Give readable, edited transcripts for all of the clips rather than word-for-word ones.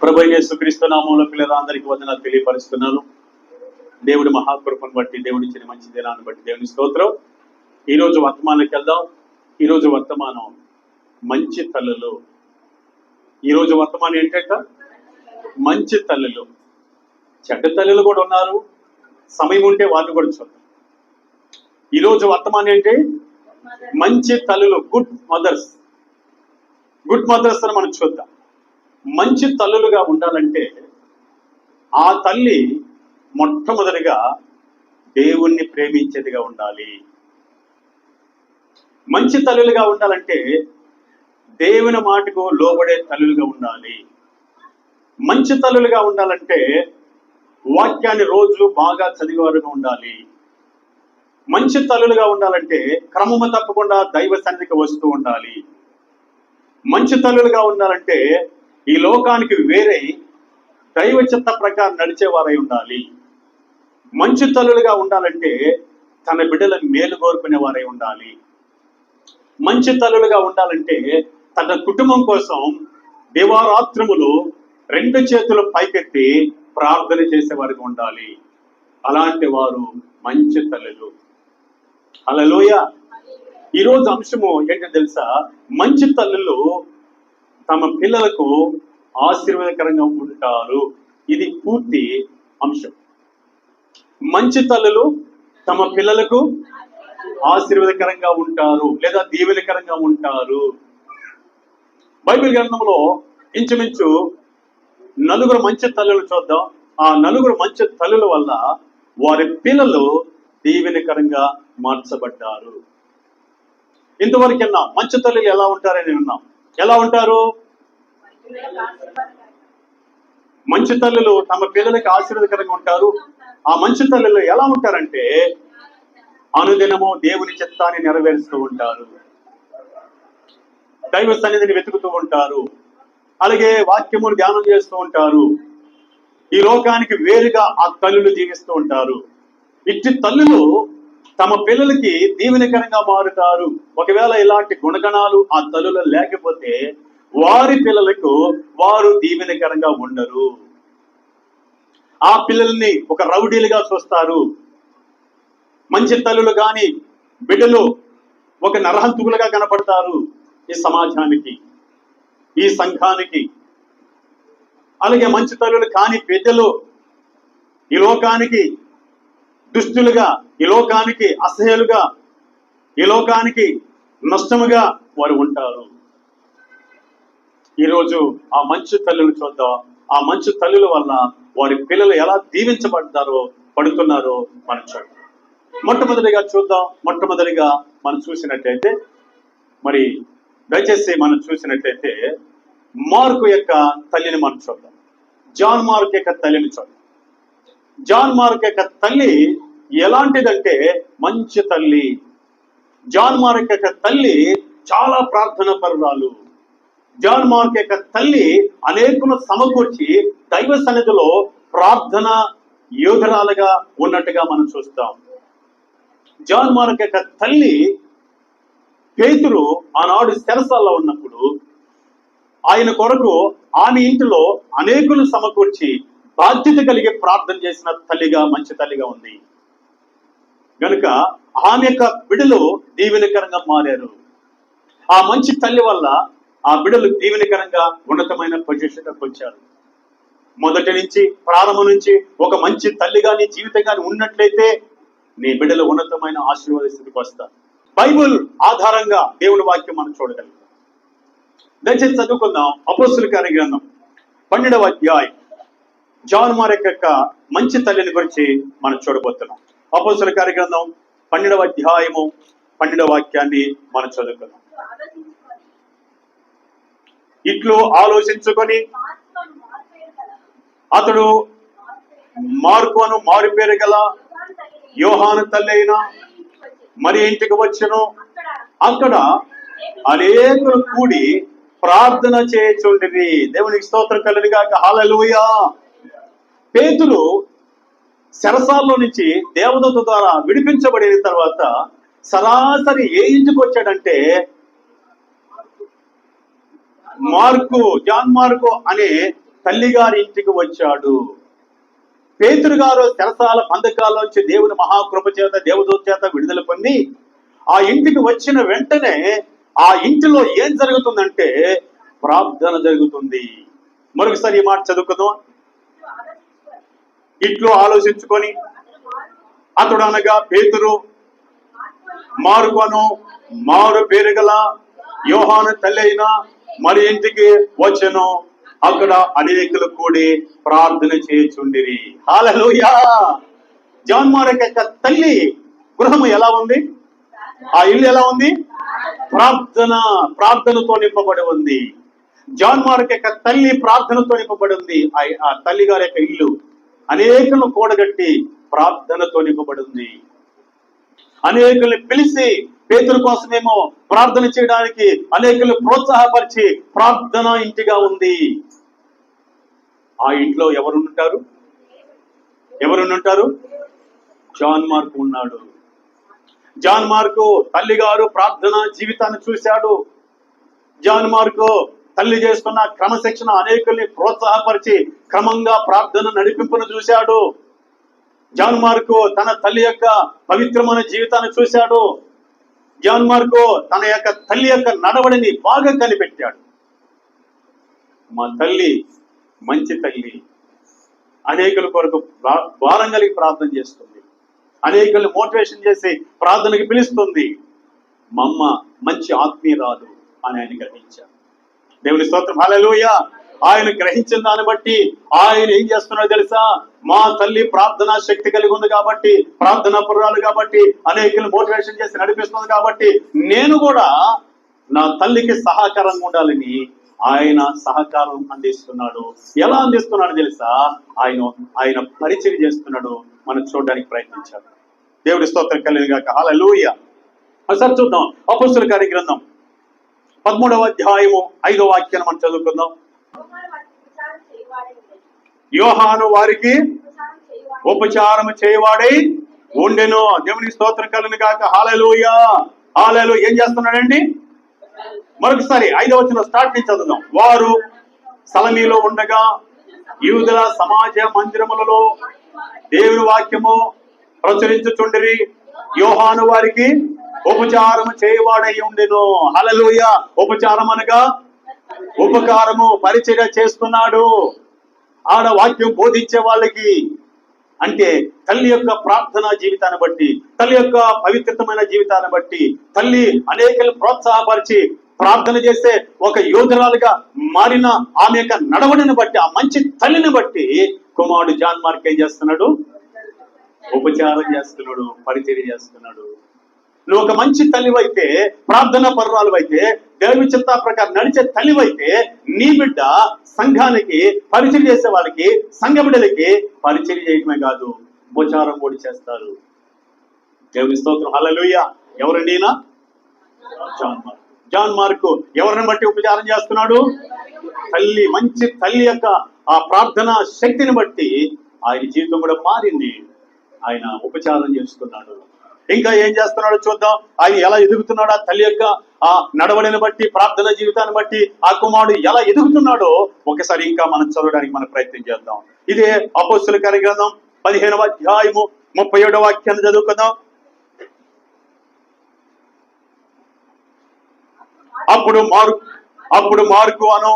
ప్రభువైన యేసుక్రీస్తు నామములో పిల్లలందరికీ వందనాలు తెలియపరుస్తున్నాను. దేవుడి మహాకృపను బట్టి, దేవుడి ఇచ్చిన మంచి దినాన్ని బట్టి దేవుని స్తోత్రం. ఈరోజు వర్తమానానికి వెళ్దాం. ఈరోజు వర్తమానం మంచి తల్లులు. ఈరోజు వర్తమానం ఏంటంట? మంచి తల్లులు. చెడ్డ తల్లులు కూడా ఉన్నారు, సమయం ఉంటే వాళ్ళు కూడా చూద్దాం. ఈరోజు వర్తమానం ఏంటి? మంచి తల్లులు, గుడ్ మదర్స్. గుడ్ మదర్స్ అని మనం చూద్దాం. మంచి తల్లులుగా ఉండాలంటే ఆ తల్లి మొట్టమొదటిగా దేవుణ్ణి ప్రేమించేదిగా ఉండాలి. మంచి తల్లులుగా ఉండాలంటే దేవుని మాటకు లోబడే తల్లులుగా ఉండాలి. మంచి తల్లులుగా ఉండాలంటే వాక్యాన్ని రోజు బాగా చదివేవారుగా ఉండాలి. మంచి తల్లులుగా ఉండాలంటే క్రమము తప్పకుండా దైవ సన్నిధికి వస్తూ ఉండాలి. మంచి తల్లులుగా ఉండాలంటే ఈ లోకానికి వేరే దైవ చిత్త ప్రకారం నడిచేవారై ఉండాలి. మంచి తల్లులుగా ఉండాలంటే తన బిడ్డలను మేలు కోరుకునే వారై ఉండాలి. మంచి తల్లులుగా ఉండాలంటే తన కుటుంబం కోసం దివారాత్రములు 2 చేతులు పైకెత్తి ప్రార్థన చేసేవారికి ఉండాలి. అలాంటి వారు మంచి తల్లులు. హల్లెలూయా. ఈరోజు అంశము ఏంటో తెలుసా? మంచి తల్లులు తమ పిల్లలకు ఆశీర్వాదకరంగా ఉంటారు. ఇది పూర్తి అంశం. మంచి తల్లులు తమ పిల్లలకు ఆశీర్వాదకరంగా ఉంటారు లేదా దీవెనకరంగా ఉంటారు. బైబిల్ గ్రంథంలో ఇంచుమించు 4 మంచి తల్లులు చూద్దాం. ఆ 4 మంచి తల్లుల వల్ల వారి పిల్లలు దీవెనకరంగా మార్చబడ్డారు. ఇంతవరకు విన్నాం మంచి తల్లులు ఎలా ఉంటారని విన్నాం. ఎలా ఉంటారు? మంచి తల్లులు తమ పిల్లలకి ఆశీర్వాదకరంగా ఉంటారు. ఆ మంచి తల్లులు ఎలా ఉంటారంటే అనుదినము దేవుని చిత్తాన్ని నెరవేరుస్తూ ఉంటారు, దైవ సన్నిధిని వెతుకుతూ ఉంటారు, అలాగే వాక్యమును ధ్యానం చేస్తూ ఉంటారు. ఈ లోకానికి వేరుగా ఆ తల్లులు జీవిస్తూ ఉంటారు. ఇట్టి తల్లులు తమ పిల్లలకి దీవెనకరంగా మారుతారు. ఒకవేళ ఇలాంటి గుణగణాలు ఆ తల్లులు లేకపోతే వారి పిల్లలకు వారు దీవెనకరంగా ఉండరు. ఆ పిల్లల్ని ఒక రౌడీలుగా చూస్తారు. మంచి తల్లులు కాని బిడ్డలు ఒక నరహంతుకులుగా కనపడతారు ఈ సమాజానికి, ఈ సంఘానికి. అలాగే మంచి తల్లులు కాని బిడ్డలు ఈ లోకానికి దుష్టులుగా, ఈ లోకానికి అసహ్యులుగా, ఈ లోకానికి నష్టముగా వారు ఉంటారు. ఈరోజు ఆ మంచి తల్లులు చూద్దాం. ఆ మంచి తల్లుల వల్ల వారి పిల్లలు ఎలా దీవించబడ్డారో, పడుతున్నారో మనం చూద్దాం. మొట్టమొదటిగా చూద్దాం. మొట్టమొదటిగా మనం చూసినట్లయితే, మరి దయచేసి మనం చూసినట్లయితే మార్కు యొక్క తల్లిని మనం చూద్దాం. జాన్ మార్క్ యొక్క తల్లిని చూద్దాం. జాన్ మార్క్ యొక్క తల్లి ఎలాంటిదంటే మంచి తల్లి. జాన్ మార్క్ యొక్క తల్లి చాలా ప్రార్థన పరురాలు. జాన్ మార్క్ యొక్క తల్లి అనేకులు సమకూర్చి దైవ సన్నిధిలో ప్రార్థన యోధురాలుగా ఉన్నట్టుగా మనం చూస్తాం. జాన్ మార్క్ యొక్క తల్లి పేతురు ఆనాడు చెరసాలలో ఉన్నప్పుడు ఆయన కొరకు ఆమె ఇంటిలో అనేకులు సమకూర్చి బాధ్యత కలిగి ప్రార్థన చేసిన తల్లిగా, మంచి తల్లిగా ఉంది. కనుక ఆమె యొక్క బిడ్డలు దీవెనకరంగా మారారు. ఆ మంచి తల్లి వల్ల ఆ బిడ్డలు దీవెనకరంగా ఉన్నతమైన పొజిషన్కి వచ్చారు. మొదటి నుంచి, ప్రారంభం నుంచి ఒక మంచి తల్లిగా నీ జీవితంగాని ఉన్నట్లయితే నీ బిడ్డలు ఉన్నతమైన ఆశీర్వాద స్థితికి వస్తారు. బైబుల్ ఆధారంగా దేవుని వాక్యం మనం చూడగలుగుతాం. దయచేసి చదువుకుందాం. అపోస్తలుల కార్య గ్రంథం 12వ అధ్యాయం జాన్ మార్క్ యొక్క మంచి తల్లిని గురించి మనం చూడబోతున్నాం. అపోస్తలుల కార్య గ్రంథం 12వ అధ్యాయము 12వ వాక్యాన్ని మనం చదువుకుందాం. ఇట్లు ఆలోచించుకొని అతడు మార్కు అను మారు పేరు గల యోహాను తల్లి అయిన మరి ఇంటికి వచ్చెను. అక్కడ అనేకులు కూడి ప్రార్థన చేయుచుండిరి. దేవునికి స్తోత్రం కలుగును గాక. హల్లెలూయా. పేతురు చెరసాలలో నుంచి దేవదూత ద్వారా విడిపించబడిన తర్వాత సరాసరి ఏ ఇంటికి వచ్చాడంటే మార్కు, జాన్ మార్కు అనే తల్లిగారి ఇంటికి వచ్చాడు. పేతురు గారు చెరసాల బంధకాల్లోంచి దేవుని మహాకృప చేత దేవదూత చేత విడుదల పొంది ఆ ఇంటికి వచ్చిన వెంటనే ఆ ఇంటిలో ఏం జరుగుతుందంటే ప్రార్థన జరుగుతుంది. మరొకసారి ఈ మాట చదువుకుందాం. ఇట్లు ఆలోచించుకొని అతడు అనగా పేతురు మార్కొను మారు పేరు గల యోహాను తల్లి అయిన మరి ఇంటికి వచ్చెను. అక్కడ అనేకులు కూడి ప్రార్థన చేయుచుండిరి. హల్లెలూయా. జాన్ మార్క్ యొక్క తల్లి గృహము ఎలా ఉంది? ఆ ఇల్లు ఎలా ఉంది? ప్రార్థనతో నింపబడి ఉంది. జాన్ మార్క్ యొక్క తల్లి ప్రార్థనతో నింపబడి ఉంది. ఆ తల్లి గారి యొక్క ఇల్లు అనేకులను కూడగట్టి ప్రార్థనతో నింపబడి ఉంది. అనేకుల్ని పిలిచి పేతురు కోసమేమో ప్రార్థన చేయడానికి అనేకులు ప్రోత్సాహపరిచి ప్రార్థన ఇంటిగా ఉంది. ఆ ఇంట్లో ఎవరుంటారు? జాన్ మార్క్ ఉన్నాడు. జాన్ మార్కు తల్లి గారు ప్రార్థన జీవితాన్ని చూశాడు. జాన్ మార్కు తల్లి చేస్తున్న క్రమశిక్షణ అనేకుల్ని ప్రోత్సాహపరిచి క్రమంగా ప్రార్థన నడిపింపును చూశాడు. జాన్ మార్కు తన తల్లి యొక్క పవిత్రమైన జీవితాన్ని చూశాడు. జాన్ మార్కు తన యొక్క తల్లి యొక్క నడవడిని బాగా కనిపెట్టాడు. మా తల్లి మంచి తల్లి, అనేకుల కొరకు భారం కలిగి ప్రార్థన చేస్తుంది, అనేకుల్ని మోటివేషన్ చేసి ప్రార్థనకి పిలుస్తుంది. మా అమ్మ మంచి ఆత్మీయురాలు అని ఆయన గ్రహించారు. దేవుని స్తోత్రం. హల్లెలూయా. ఆయన గ్రహించిన దాన్ని బట్టి ఆయన ఏం చేస్తున్నాడో తెలుసా? మా తల్లి ప్రార్థనా శక్తి కలిగి ఉంది కాబట్టి, ప్రార్థనా పురాలు కాబట్టి, అనేకులు మోటివేషన్ చేసి నడిపిస్తుంది కాబట్టి నేను కూడా నా తల్లికి సహకారంగా ఉండాలని ఆయన సహకారం అందిస్తున్నాడు. ఎలా అందిస్తున్నాడు తెలుసా? ఆయన పరిచయం చేస్తున్నాడు. మనం చూడడానికి ప్రయత్నించాడు. దేవుడి స్తోత్రం కలిగి గాక. హల్లెలూయా. ఒకసారి చూద్దాం. అపోస్తలుల కార్య గ్రంథం 13వ అధ్యాయము 5వ వాక్యాన్ని మనం చదువుకుందాం. యోహాను వారికి ఉపచారం చేయవాడై ఉండెను. దేవునికి స్తోత్రం కలుగును గాక. హల్లెలూయా. హల్లెలూయా. ఏం చేస్తున్నాడండి? మరొకసారి 5వ వచనం స్టార్ట్ నుంచి చదువుదాం. వారు సలమీలో ఉండగా యూదుల సమాజ మందిరములలో దేవుని వాక్యము ప్రచురించుచుండిరి. యోహాను వారికి ఉపచారము చేయవాడై ఉండెను. హల్లెలూయా. ఉపచారం అనగా ఉపకారము, పరిచర్య చేస్తున్నాడు. ఆడ వాక్యం బోధించే వాళ్ళకి. అంటే తల్లి యొక్క ప్రార్థనా జీవితాన్ని బట్టి, తల్లి యొక్క పవిత్రమైన జీవితాన్ని బట్టి, తల్లి అనేకలు ప్రోత్సాహపరిచి ప్రార్థన చేసే ఒక యోధురాలుగా మారిన ఆమె యొక్క నడవడిని బట్టి, ఆ మంచి తల్లిని బట్టి కుమారుడు జాన్ మార్క్ ఏం చేస్తున్నాడు? ఉపచారం చేస్తున్నాడు, పరిచర్య చేస్తున్నాడు. నువ్వు ఒక మంచి తల్లివైతే, ప్రార్థనా పరురాలు అయితే, దేవుని చిత్త ప్రకారం నడిచే తల్లివైతే నీ బిడ్డ సంఘానికి పరిచయం చేసే వాళ్ళకి, సంఘ బిడ్డలకి పరిచయం చేయటమే కాదు, ఉపచారం కూడా చేస్తారు. దేవుని స్తోత్రం. హల్లెలూయా. ఎవరండి ఈయన? జాన్ మార్కు ఎవరిని బట్టి ఉపచారం చేస్తున్నాడు? తల్లి, మంచి తల్లి యొక్క ఆ ప్రార్థన శక్తిని బట్టి ఆయన జీవితం కూడా మారింది. ఆయన ఉపచారం చేస్తున్నాడు. ఇంకా ఏం చేస్తున్నాడో చూద్దాం. ఆయన ఎలా ఎదుగుతున్నాడో, ఆ తల్లి యొక్క ఆ నడవడిని బట్టి, ప్రార్థన జీవితాన్ని బట్టి ఆ కుమారుడు ఎలా ఎదుగుతున్నాడో ఒకసారి ఇంకా మనం చదవడానికి మనం ప్రయత్నం చేద్దాం. ఇదే అపోస్తలుల కార్య గ్రంథం 15వ అధ్యాయము 37వ వాక్యాన్ని చదువుకుందాం. అప్పుడు మార్కు అను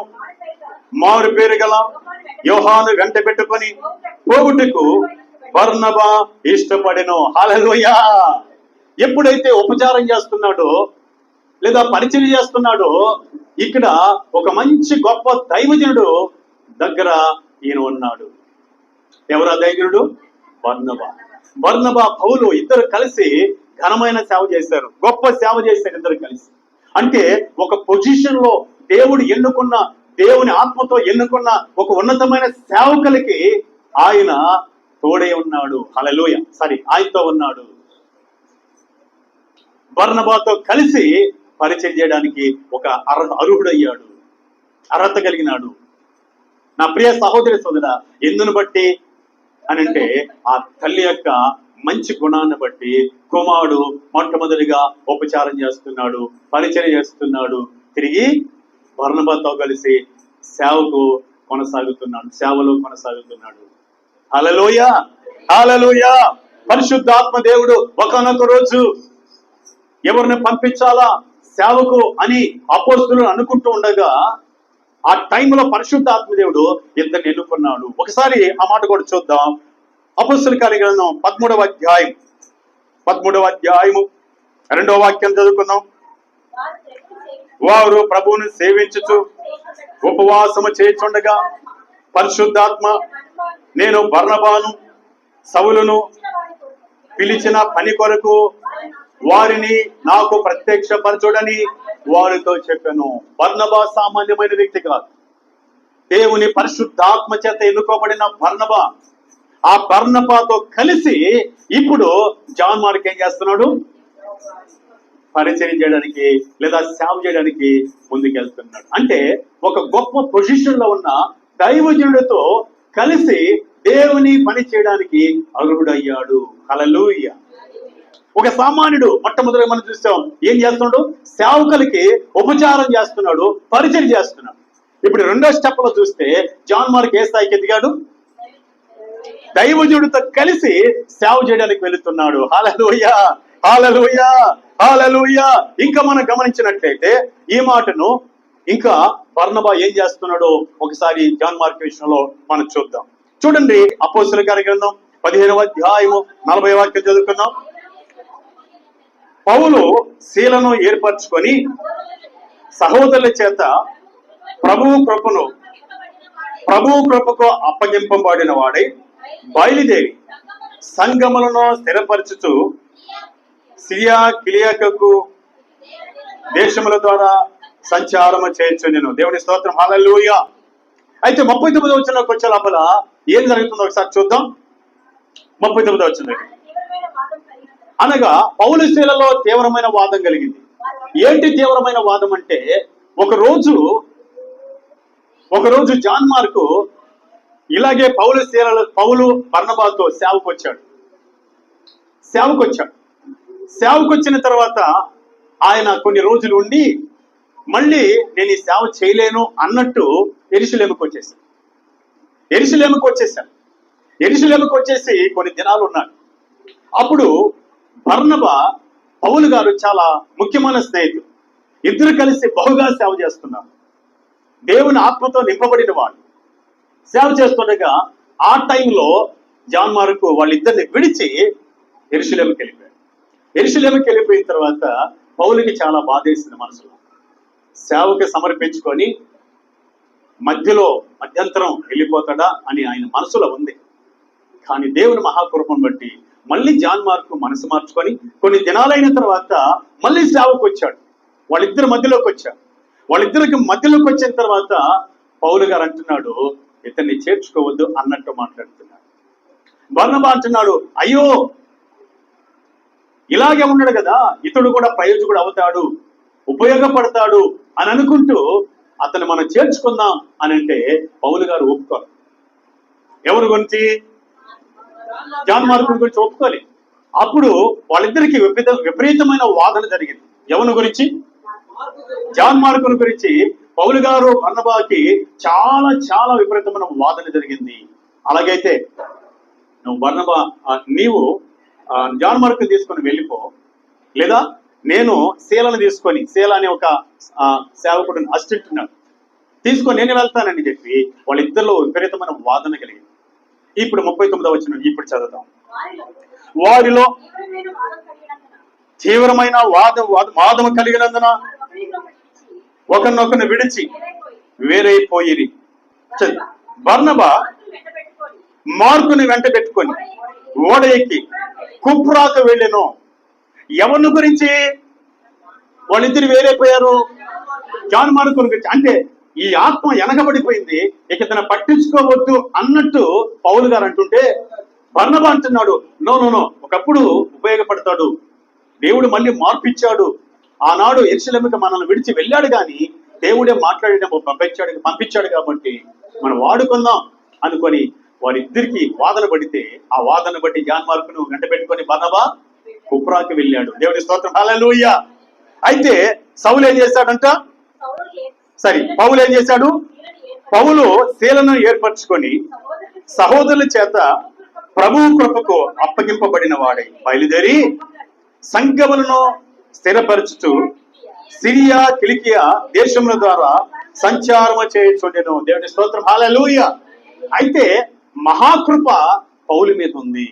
మారు పేరు గల యోహాను వెంట పెట్టుకొని పోగుటకు బర్నబా ఇష్టపడెను. హల్లెలూయా. ఎప్పుడైతే ఉపచారం చేస్తున్నాడో లేదా పరిచయం చేస్తున్నాడో, ఇక్కడ ఒక మంచి గొప్ప దైవజనుడు దగ్గర ఈయన ఉన్నాడు. ఎవరా దైవజనుడు? బర్నబా పౌలు ఇద్దరు కలిసి ఘనమైన సేవ చేశారు, గొప్ప సేవ చేశారు ఇద్దరు కలిసి. అంటే ఒక పొజిషన్ లో దేవుడు ఎన్నుకున్న, దేవుని ఆత్మతో ఎన్నుకున్న ఒక ఉన్నతమైన సేవకులకి ఆయన తోడే ఉన్నాడు. హల్లెలూయా. ఆయనతో ఉన్నాడు. బర్నబాతో కలిసి పరిచయం చేయడానికి ఒక అర్హుడయ్యాడు, అర్హత కలిగినాడు. నా ప్రియ సహోదరి సోదర, ఎందును బట్టి అనంటే ఆ తల్లి యొక్క మంచి గుణాన్ని బట్టి కుమారుడు మొట్టమొదటిగా ఉపచారం చేస్తున్నాడు, పరిచయం చేస్తున్నాడు. తిరిగి బర్నబాతో కలిసి సేవకు కొనసాగుతున్నాడు, సేవలో కొనసాగుతున్నాడు. హల్లెలూయా, హల్లెలూయా. పరిశుద్ధాత్మ దేవుడు ఒకానొక రోజు ఎవరిని పంపించాలా సేవకు అని అపోస్తలులు అనుకుంటూ ఉండగా ఆ టైంలో పరిశుద్ధాత్మ దేవుడు ఇద్దరిని ఎన్నుకున్నాడు. ఒకసారి ఆ మాట కూడా చూద్దాం. అపోస్తలుల కార్యగ్రంథం 13వ అధ్యాయము 2వ వాక్యం చదువుకుందాం. వారు ప్రభువుని సేవించుచు ఉపవాసము చేయుచుండగా పరిశుద్ధాత్మ నేను బర్నబాను సౌలును పిలిచిన పని కొరకు వారిని నాకు ప్రత్యక్షపరచుడని వారితో చెప్పాను. బర్నబా సామాన్యమైన వ్యక్తి కాదు. దేవుని పరిశుద్ధాత్మ చేత ఎన్నుకోబడిన బర్నబా. ఆ బర్నబాతో కలిసి ఇప్పుడు జాన్ మార్క్ ఏం చేస్తున్నాడు? పరిచయం చేయడానికి లేదా సేవ చేయడానికి ముందుకెళ్తున్నాడు. అంటే ఒక గొప్ప పొజిషన్ లో ఉన్న దైవజనుడితో కలిసి దేవుని పని చేయడానికి అర్హుడయ్యాడు. హల్లెలూయా. ఒక సామాన్యుడు మొట్టమొదటిగా మనం చూస్తాం ఏం చేస్తున్నాడు? సేవకులకి ఉపచారం చేస్తున్నాడు, పరిచయం చేస్తున్నాడు. ఇప్పుడు రెండో స్టెప్ లో చూస్తే జాన్ మార్క్ ఏ స్థాయికి ఎదిగాడు? దైవజనుడితో కలిసి సేవ చేయడానికి వెళుతున్నాడు. హల్లెలూయా, హల్లెలూయా, హల్లెలూయా. ఇంకా మనం గమనించినట్లయితే ఈ మాటను ఇంకా బర్నబా ఏం చేస్తున్నాడో ఒకసారి జాన్ మార్క్ విషయంలో మనం చూద్దాం. చూడండి, అపోస్తలుల కార్యగ్రంథం 15వ అధ్యాయము 40వ వాక్యం చదువుకుందాం. పౌలు శీలను ఏర్పరచుకొని సహోదరుల చేత ప్రభువు కృపకు అప్పగింపబడిన వాడై బయలుదేరి సంగములను స్థిరపరచుచు సిరియా కిలియాకు దేశముల ద్వారా సంచారము చేయొచ్చు. నేను దేవుని స్తోత్రం. హల్లెలూయా. అయితే 39వ వచనంలోకి వచ్చే లోపల ఏం జరుగుతుందో ఒకసారి చూద్దాం. 39వ వచనం అనగా పౌలు శీలలో తీవ్రమైన వాదం కలిగింది. ఏంటి తీవ్రమైన వాదం అంటే, ఒకరోజు జాన్ మార్కు ఇలాగే పౌలు బర్నబాతో సేవకు వచ్చిన తర్వాత ఆయన కొన్ని రోజులు ఉండి మళ్ళీ నేను ఈ సేవ చేయలేను అన్నట్టు యెరూషలేముకు వచ్చేసి కొన్ని దినాలు ఉన్నాడు. అప్పుడు బర్నబా పౌలు గారు చాలా ముఖ్యమైన స్నేహితుడు. ఇద్దరు కలిసి బహుగా సేవ చేస్తున్నారు. దేవుని ఆత్మతో నింపబడిన వాడు సేవ చేస్తుండగా ఆ టైంలో జాన్ మార్కు వాళ్ళిద్దరిని విడిచి యెరూషలేముకి వెళ్ళిపోయిన తర్వాత పౌలుకి చాలా బాధేసింది మనసులో. సేవకి సమర్పించుకొని మధ్యంతరం వెళ్ళిపోతాడా అని ఆయన మనసులో ఉంది. కానీ దేవుని మహాకృపను బట్టి మళ్ళీ జాన్ మార్కు మనసు మార్చుకొని కొన్ని దినాలైన తర్వాత మళ్ళీ సేవకు వచ్చాడు. వాళ్ళిద్దరికి మధ్యలోకి వచ్చిన తర్వాత పౌలు గారు అంటున్నాడు, ఇతన్ని చేర్చుకోవద్దు అన్నట్టు మాట్లాడుతున్నాడు. బర్నబా అంటున్నాడు, అయ్యో ఇలాగే ఉన్నాడు కదా, ఇతడు కూడా ప్రయోజకుడు అవుతాడు, ఉపయోగపడతాడు అని అనుకుంటూ అతను మనం చేర్చుకుందాం అని అంటే పౌలు గారు ఒప్పుకోరు. ఎవరి గురించి? జాన్ మార్కు గురించి ఒప్పుకోవాలి. అప్పుడు వాళ్ళిద్దరికి విపరీతమైన వాదన జరిగింది. ఎవరి గురించి? జాన్ మార్కుని గురించి పౌలు గారు బర్నబాకి చాలా చాలా విపరీతమైన వాదన జరిగింది. అలాగైతే నీవు జాన్ మార్కుని తీసుకొని వెళ్ళిపో, లేదా నేను శీలను తీసుకొని, శీల అనే ఒక సేవకుడు అసిస్టెంట్ ఉన్నాడు, తీసుకొని నేను వెళ్తానని చెప్పి వాళ్ళిద్దరిలో విపరీతమైన వాదన కలిగింది. ఇప్పుడు 39వ వచనం ఇప్పుడు చదువుతాం. వారిలో తీవ్రమైన వాదము కలిగినందున ఒకరినొకరిని విడిచి వేరైపోయిరి. బర్నబా మార్కుని వెంట పెట్టుకొని ఓడ ఎక్కి కుప్రాకు వెళ్ళెను. ఎవరిని గురించి? వాళ్ళిద్దరు వేరైపోయారు. జాన్ మార్కుని గురించి. అంటే ఈ ఆత్మ వెనకబడిపోయింది, ఇక తన పట్టించుకోవద్దు అన్నట్టు పౌలు గారు అంటుంటే బర్నబా అంటున్నాడు, నో, ఒకప్పుడు ఉపయోగపడతాడు, దేవుడు మళ్ళీ మార్పిచ్చాడు. ఆనాడు యెరూషలేముకి మనల్ని విడిచి వెళ్ళాడు, కానీ దేవుడే మాట్లాడినప్పుడు పంపించాడు కాబట్టి మనం వాడుకుందాం అనుకొని వారిద్దరికి వాదన పడితే, ఆ వాదన బట్టి జాన్ మార్కును వెంట పెట్టుకొని బర్నబా కుప్రాకి వెళ్ళాడు. దేవుని స్తోత్రం. హల్లెలూయా. అయితే సౌలు ఏం చేశాడంట? పౌలు ఏం చేశాడు? పౌలు శీలను ఏర్పరచుకొని సహోదరుల చేత ప్రభువు కృపకు అప్పగింపబడిన వాడై బయలుదేరి సంఘములను స్థిరపరచుతూ సిరియా కిలికియా దేశముల ద్వారా సంచారము చేయుచుండెను. దేవుని స్తోత్రం, హల్లెలూయా. అయితే మహాకృప పౌలు మీద ఉంది.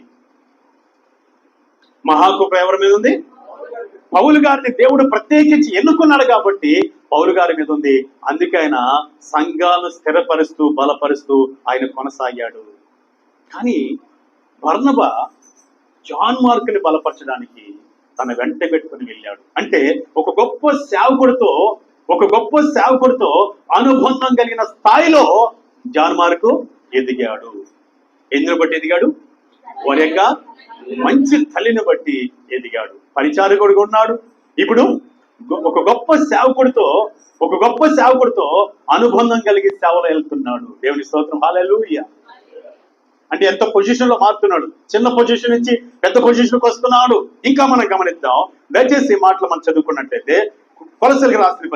మహాకృప ఎవరి మీద ఉంది? పౌలు గారిని దేవుడు ప్రత్యేకించి ఎన్నుకున్నాడు కాబట్టి పౌలు గారి మీద ఉంది. అందుకే ఆయన సంఘాలను స్థిరపరుస్తూ బలపరుస్తూ ఆయన కొనసాగాడు. కానీ బర్నబా జాన్ మార్కుని బలపరచడానికి తన వెంట పెట్టుకుని వెళ్ళాడు. అంటే ఒక గొప్ప సేవకుడితో అనుబంధం కలిగిన స్థాయిలో జాన్ మార్కు ఎదిగాడు. ఎందుని బట్టి ఎదిగాడు? వారి యొక్క మంచి తల్లిని బట్టి ఎదిగాడు. పరిచారకుడిగా ఉన్నాడు. ఇప్పుడు ఒక గొప్ప సేవకుడితో అనుబంధం కలిగి సేవలో వెళ్తున్నాడు. దేవుని స్తోత్రం, హల్లెలూయా. అంటే ఎంత పొజిషన్ లో మారుతున్నాడు. చిన్న పొజిషన్ నుంచి పెద్ద పొజిషన్కి వస్తున్నాడు. ఇంకా మనం గమనిద్దాం. దయచేసి ఈ మాటలు మనం చదువుకున్నట్లయితే కొలసీలకు రాసిన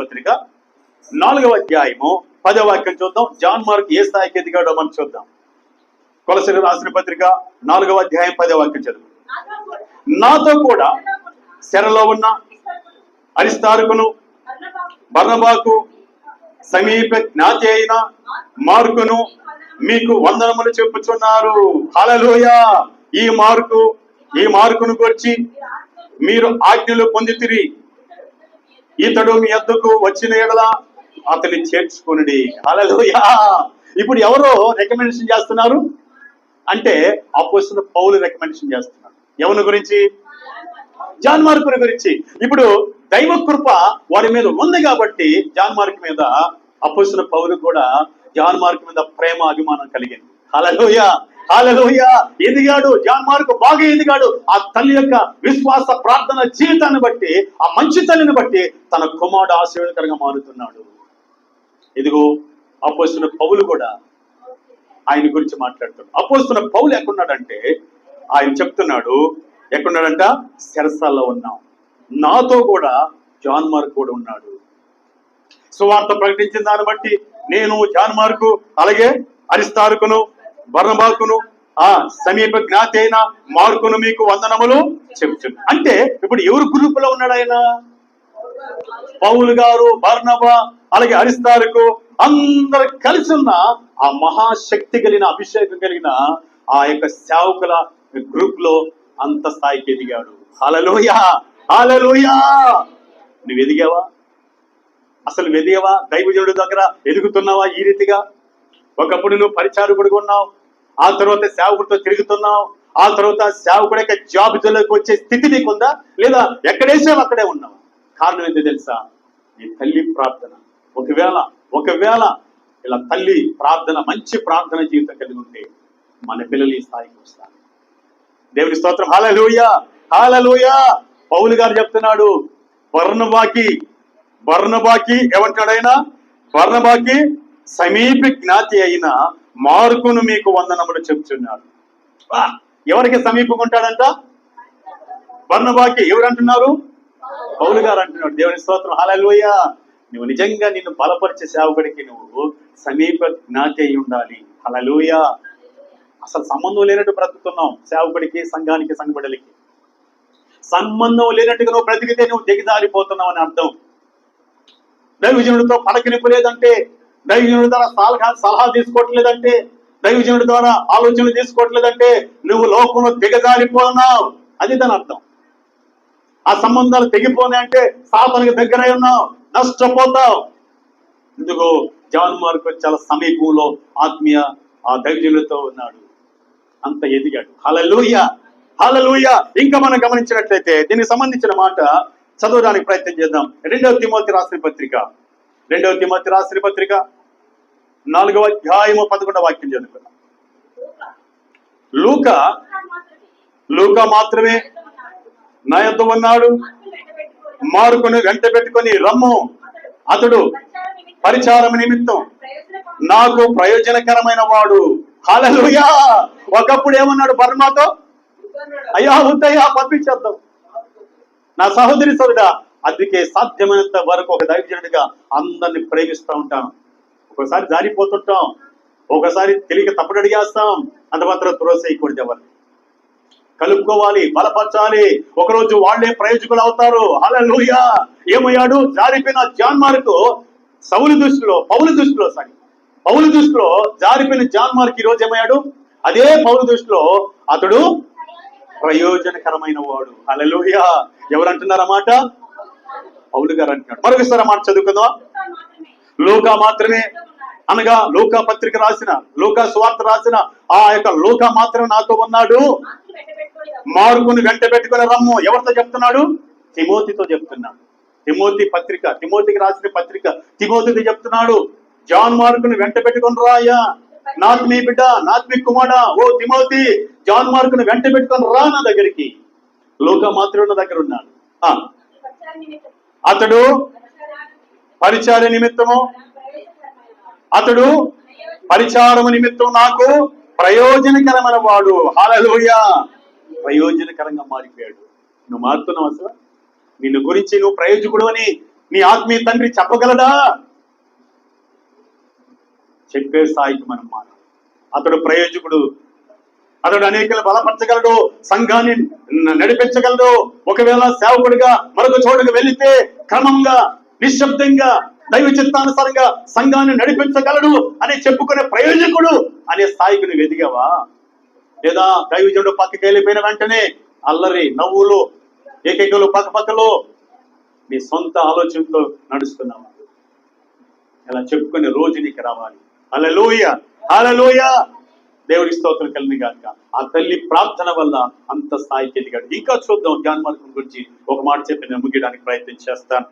పత్రిక 4వ అధ్యాయము 10వ వాక్యం చూద్దాం. జాన్ మార్క్ ఏ స్థాయికి ఎదిగాడో మనం చూద్దాం. కొలసీలకు రాసిన పత్రిక 4వ అధ్యాయం 10వ వాక్యం చదువు. నాతో కూడా చెరలో ఉన్న అరిస్తారుకును బర్నబాకు సమీప జ్ఞాతి అయిన మార్కును మీకు వందనములు చెప్పుచున్నారు. హల్లెలూయా. ఈ మార్కును గురించి మీరు ఆజ్ఞలు పొందితిరి. ఇతడు మీ యొద్దకు వచ్చిన ఎడల అతన్ని చేర్చుకొనుడి. హల్లెలూయా. ఇప్పుడు ఎవరో రికమెండేషన్ చేస్తున్నారు అంటే అపోస్తలుడు పౌలు రికమెండేషన్ చేస్తున్నారు. ఎవరి గురించి? జాన్ మార్కుని గురించి. ఇప్పుడు దైవ కృప వారి మీద ఉంది కాబట్టి జాన్ మార్క్ మీద అపోస్తలుడు పౌలు కూడా జాన్ మార్క్ మీద ప్రేమ అభిమానం కలిగింది. హల్లెలూయా, హల్లెలూయా. ఎదిగాడు జాన్ మార్క్, బాగా ఎదిగాడు. ఆ తల్లి యొక్క విశ్వాస ప్రార్థన జీవితాన్ని బట్టి, ఆ మంచి తల్లిని బట్టి తన కుమారుడు ఆశీర్వాదకరంగా మారుతున్నాడు. ఇదిగో అపోస్తలుడు పౌలు కూడా ఆయన గురించి మాట్లాడుతున్నాడు. అపోస్తలుడు పౌలు ఎక్కడున్నాడంటే ఆయన చెప్తున్నాడు, ఎక్కడున్నాడంట? చెరసాల్లో ఉన్నాం. నాతో కూడా జాన్ మార్క్ కూడా ఉన్నాడు. సువార్త ప్రకటించిన దాన్ని బట్టి నేను, జాన్ మార్కు, అలాగే అరిస్తారుకును బర్నబాకును ఆ సమీప జ్ఞాతి అయిన మార్కును మీకు వందనములు చెప్తున్నా. అంటే ఇప్పుడు ఎవరు గ్రూప్ లో ఉన్నాడు ఆయన? పౌలు గారు, బర్నబా, అలాగే అరిస్తారుకు అందరు కలిసి ఉన్న ఆ మహాశక్తి కలిగిన, అభిషేకం కలిగిన ఆ యొక్క సేవకుల గ్రూప్ లో అంత స్థాయికి ఎదిగాడు. హల్లెలూయా, హల్లెలూయా. నువ్వు ఎదిగావా? అసలు ఎదిగావా? దైవజనుడి దగ్గర ఎదుగుతున్నావా? ఈ రీతిగా ఒకప్పుడు నువ్వు పరిచారకుడిగా ఉన్నావు, ఆ తర్వాత సేవకుడితో తిరుగుతున్నావు, ఆ తర్వాత సేవకుడి యొక్క జాబితాలోకి వచ్చే స్థితి నీకుందా? లేదా ఎక్కడేసావు అక్కడే ఉన్నావు? కారణం ఏంటో తెలుసా? నీ తల్లి ప్రార్థన. ఒకవేళ ఇలా తల్లి ప్రార్థన, మంచి ప్రార్థన జీవితం కలిగి ఉంటే మన పిల్లలు ఈ స్థాయికి వస్తారు. దేవుని స్తోత్రం, హల్లెలూయా, హల్లెలూయా. పౌలు గారు చెప్తున్నాడు, బర్నబాకి ఏమంటాడైనా? బర్నబాకి సమీప జ్ఞాతి అయిన మార్కును మీకు వందనములు చెప్తున్నారు. ఎవరికి సమీపంగా ఉంటాడంట? బర్నబాకి. ఎవరు అంటున్నారు? పౌలు గారు అంటున్నాడు. దేవుని స్తోత్రం, హల్లెలూయా. నువ్వు నిజంగా నిన్ను బలపరిచే సేవకుడికి నువ్వు సమీప జ్ఞాతి అయి ఉండాలి. హల్లెలూయా. అసలు సంబంధం లేనట్టు బ్రతుకుతున్నాం. సేవకుడికి, సంఘానికి, సంఘబిడ్డలకి సంబంధం లేనట్టుగా నువ్వు బ్రతికితే నువ్వు దిగజారిపోతున్నావు అని అర్థం. దైవజనుడితో పడకనిప్పు లేదంటే, దైవజనుడి ద్వారా సలహా తీసుకోవట్లేదంటే, దైవజనుడి ద్వారా ఆలోచనలు తీసుకోవట్లేదంటే నువ్వు లోకంలో దిగజారిపోతున్నావు. అది దాని అర్థం. ఆ సంబంధాలు తెగిపోయినాయి అంటే సాతానికి దగ్గరై ఉన్నావు, నష్టపోతావు. ఎందుకో జాన్ మార్కు చాలా సమీపంలో ఆత్మీయ ఆ దైవజనుడితో ఉన్నాడు, అంత ఎదిగాడు. హల్లెలూయా, హల్లెలూయా. ఇంకా మనం గమనించినట్లయితే దీనికి సంబంధించిన మాట చదవడానికి ప్రయత్నం చేద్దాం. 2వ తిమోతి రాసిన పత్రిక 4వ అధ్యాయము 11వ వాక్యం చదువుకున్నాం. లూకా మాత్రమే నా యొద్ద ఉన్నాడు, మార్కును వెంట పెట్టుకొని రమ్ము, అతడు పరిచారం నిమిత్తం నాకు ప్రయోజనకరమైన వాడు. హల్లెలూయా. ఒకప్పుడు ఏమన్నాడు బర్నబాతో? అయ్యా వద్దయ్యా, పంపించేద్దాం. నా సహోదరి సోదరుడా, అందుకే సాధ్యమైనంత వరకు ఒక దైవజనుడిగా అందరిని ప్రేమిస్తూ ఉంటాను. ఒకసారి జారిపోతుంటాం, ఒకసారి తెలియక తప్పుడు అడిగేస్తాం, అంత మాత్రం త్రోసేయకూడదు. ఎవరిని కలుపుకోవాలి, బలపరచాలి. ఒకరోజు వాళ్లే ప్రయోజకులు అవుతారు. హల్లెలూయా. ఏమయ్యాడు? జారిపోయిన జాన్ మార్కు పౌలు దృష్టిలో జారిపోయిన జాన్ మార్క్ ఈరోజు ఏమయ్యాడు? అదే పౌలు దృష్టిలో అతడు ప్రయోజనకరమైన వాడు. హల్లెలూయా. ఎవరంటున్నారన్నమాట? పౌలు గారు అంటున్నాడు. మరొకసారి మాట చదువుకుందాం. లూకా మాత్రమే, అనగా లూకా పత్రిక రాసిన, లూకా సువార్త రాసిన ఆ యొక్క లూకా మాత్రమే నాతో ఉన్నాడు. మార్కుని వెంట పెట్టుకుని రమ్ము. ఎవరితో చెప్తున్నాడు? తిమోతితో చెప్తున్నాడు. తిమోతికి రాసిన పత్రిక తిమోతితో చెప్తున్నాడు. జాన్ మార్కుని వెంట పెట్టుకుని రాయా, నాత్మీ బిడ్డ, నాత్మీ కుమారుడా, ఓ తిమోతి, జాన్ మార్కుని వెంట పెట్టుకుని రా నా దగ్గరికి. లూకా మాత్రమే నా దగ్గర ఉన్నాడు. అతడు పరిచార నిమిత్తము, అతడు పరిచారము నిమిత్తం నాకు ప్రయోజనకరమైన వాడు. హల్లెలూయా. ప్రయోజనకరంగా మారిపోయాడు. నువ్వు మారుతున్నావు. అసలు నిన్ను గురించి నువ్వు ప్రయోజకుడు అని నీ ఆత్మీయ తండ్రి చెప్పగలడా? చెప్పే స్థాయికి మనం మారాలి. అతడు ప్రయోజకుడు. అతడు అనేకలు బలపరచగలడు, సంఘాన్ని నడిపించగలడు. ఒకవేళ సేవకుడిగా మరొక చోటుకు వెళితే క్రమంగా, నిశ్శబ్దంగా, దైవ చిత్తానుసారంగా సంఘాన్ని నడిపించగలడు అని చెప్పుకునే ప్రయోజకుడు అనే స్థాయికి నువ్వు ఎదిగావా? లేదా దైవజనుడు పక్కకి వెళ్ళిపోయిన వెంటనే అల్లరి, నవ్వులు, ఏకైకలు, పక్కపక్కలో నీ సొంత ఆలోచనతో నడుస్తున్నావా? ఇలా చెప్పుకునే రోజు నీకు రావాలి. హల్లెలూయా, హల్లెలూయా. దేవుడి స్తోత్రం కలిగిన గాక. ఆ తల్లి ప్రార్థన వల్ల అంత స్థాయికి ఎదిగాడు. ఇంకా చూద్దాం. జాన్ మార్కు గురించి ఒక మాట చెప్పి నేను ముగియడానికి ప్రయత్నం చేస్తాను.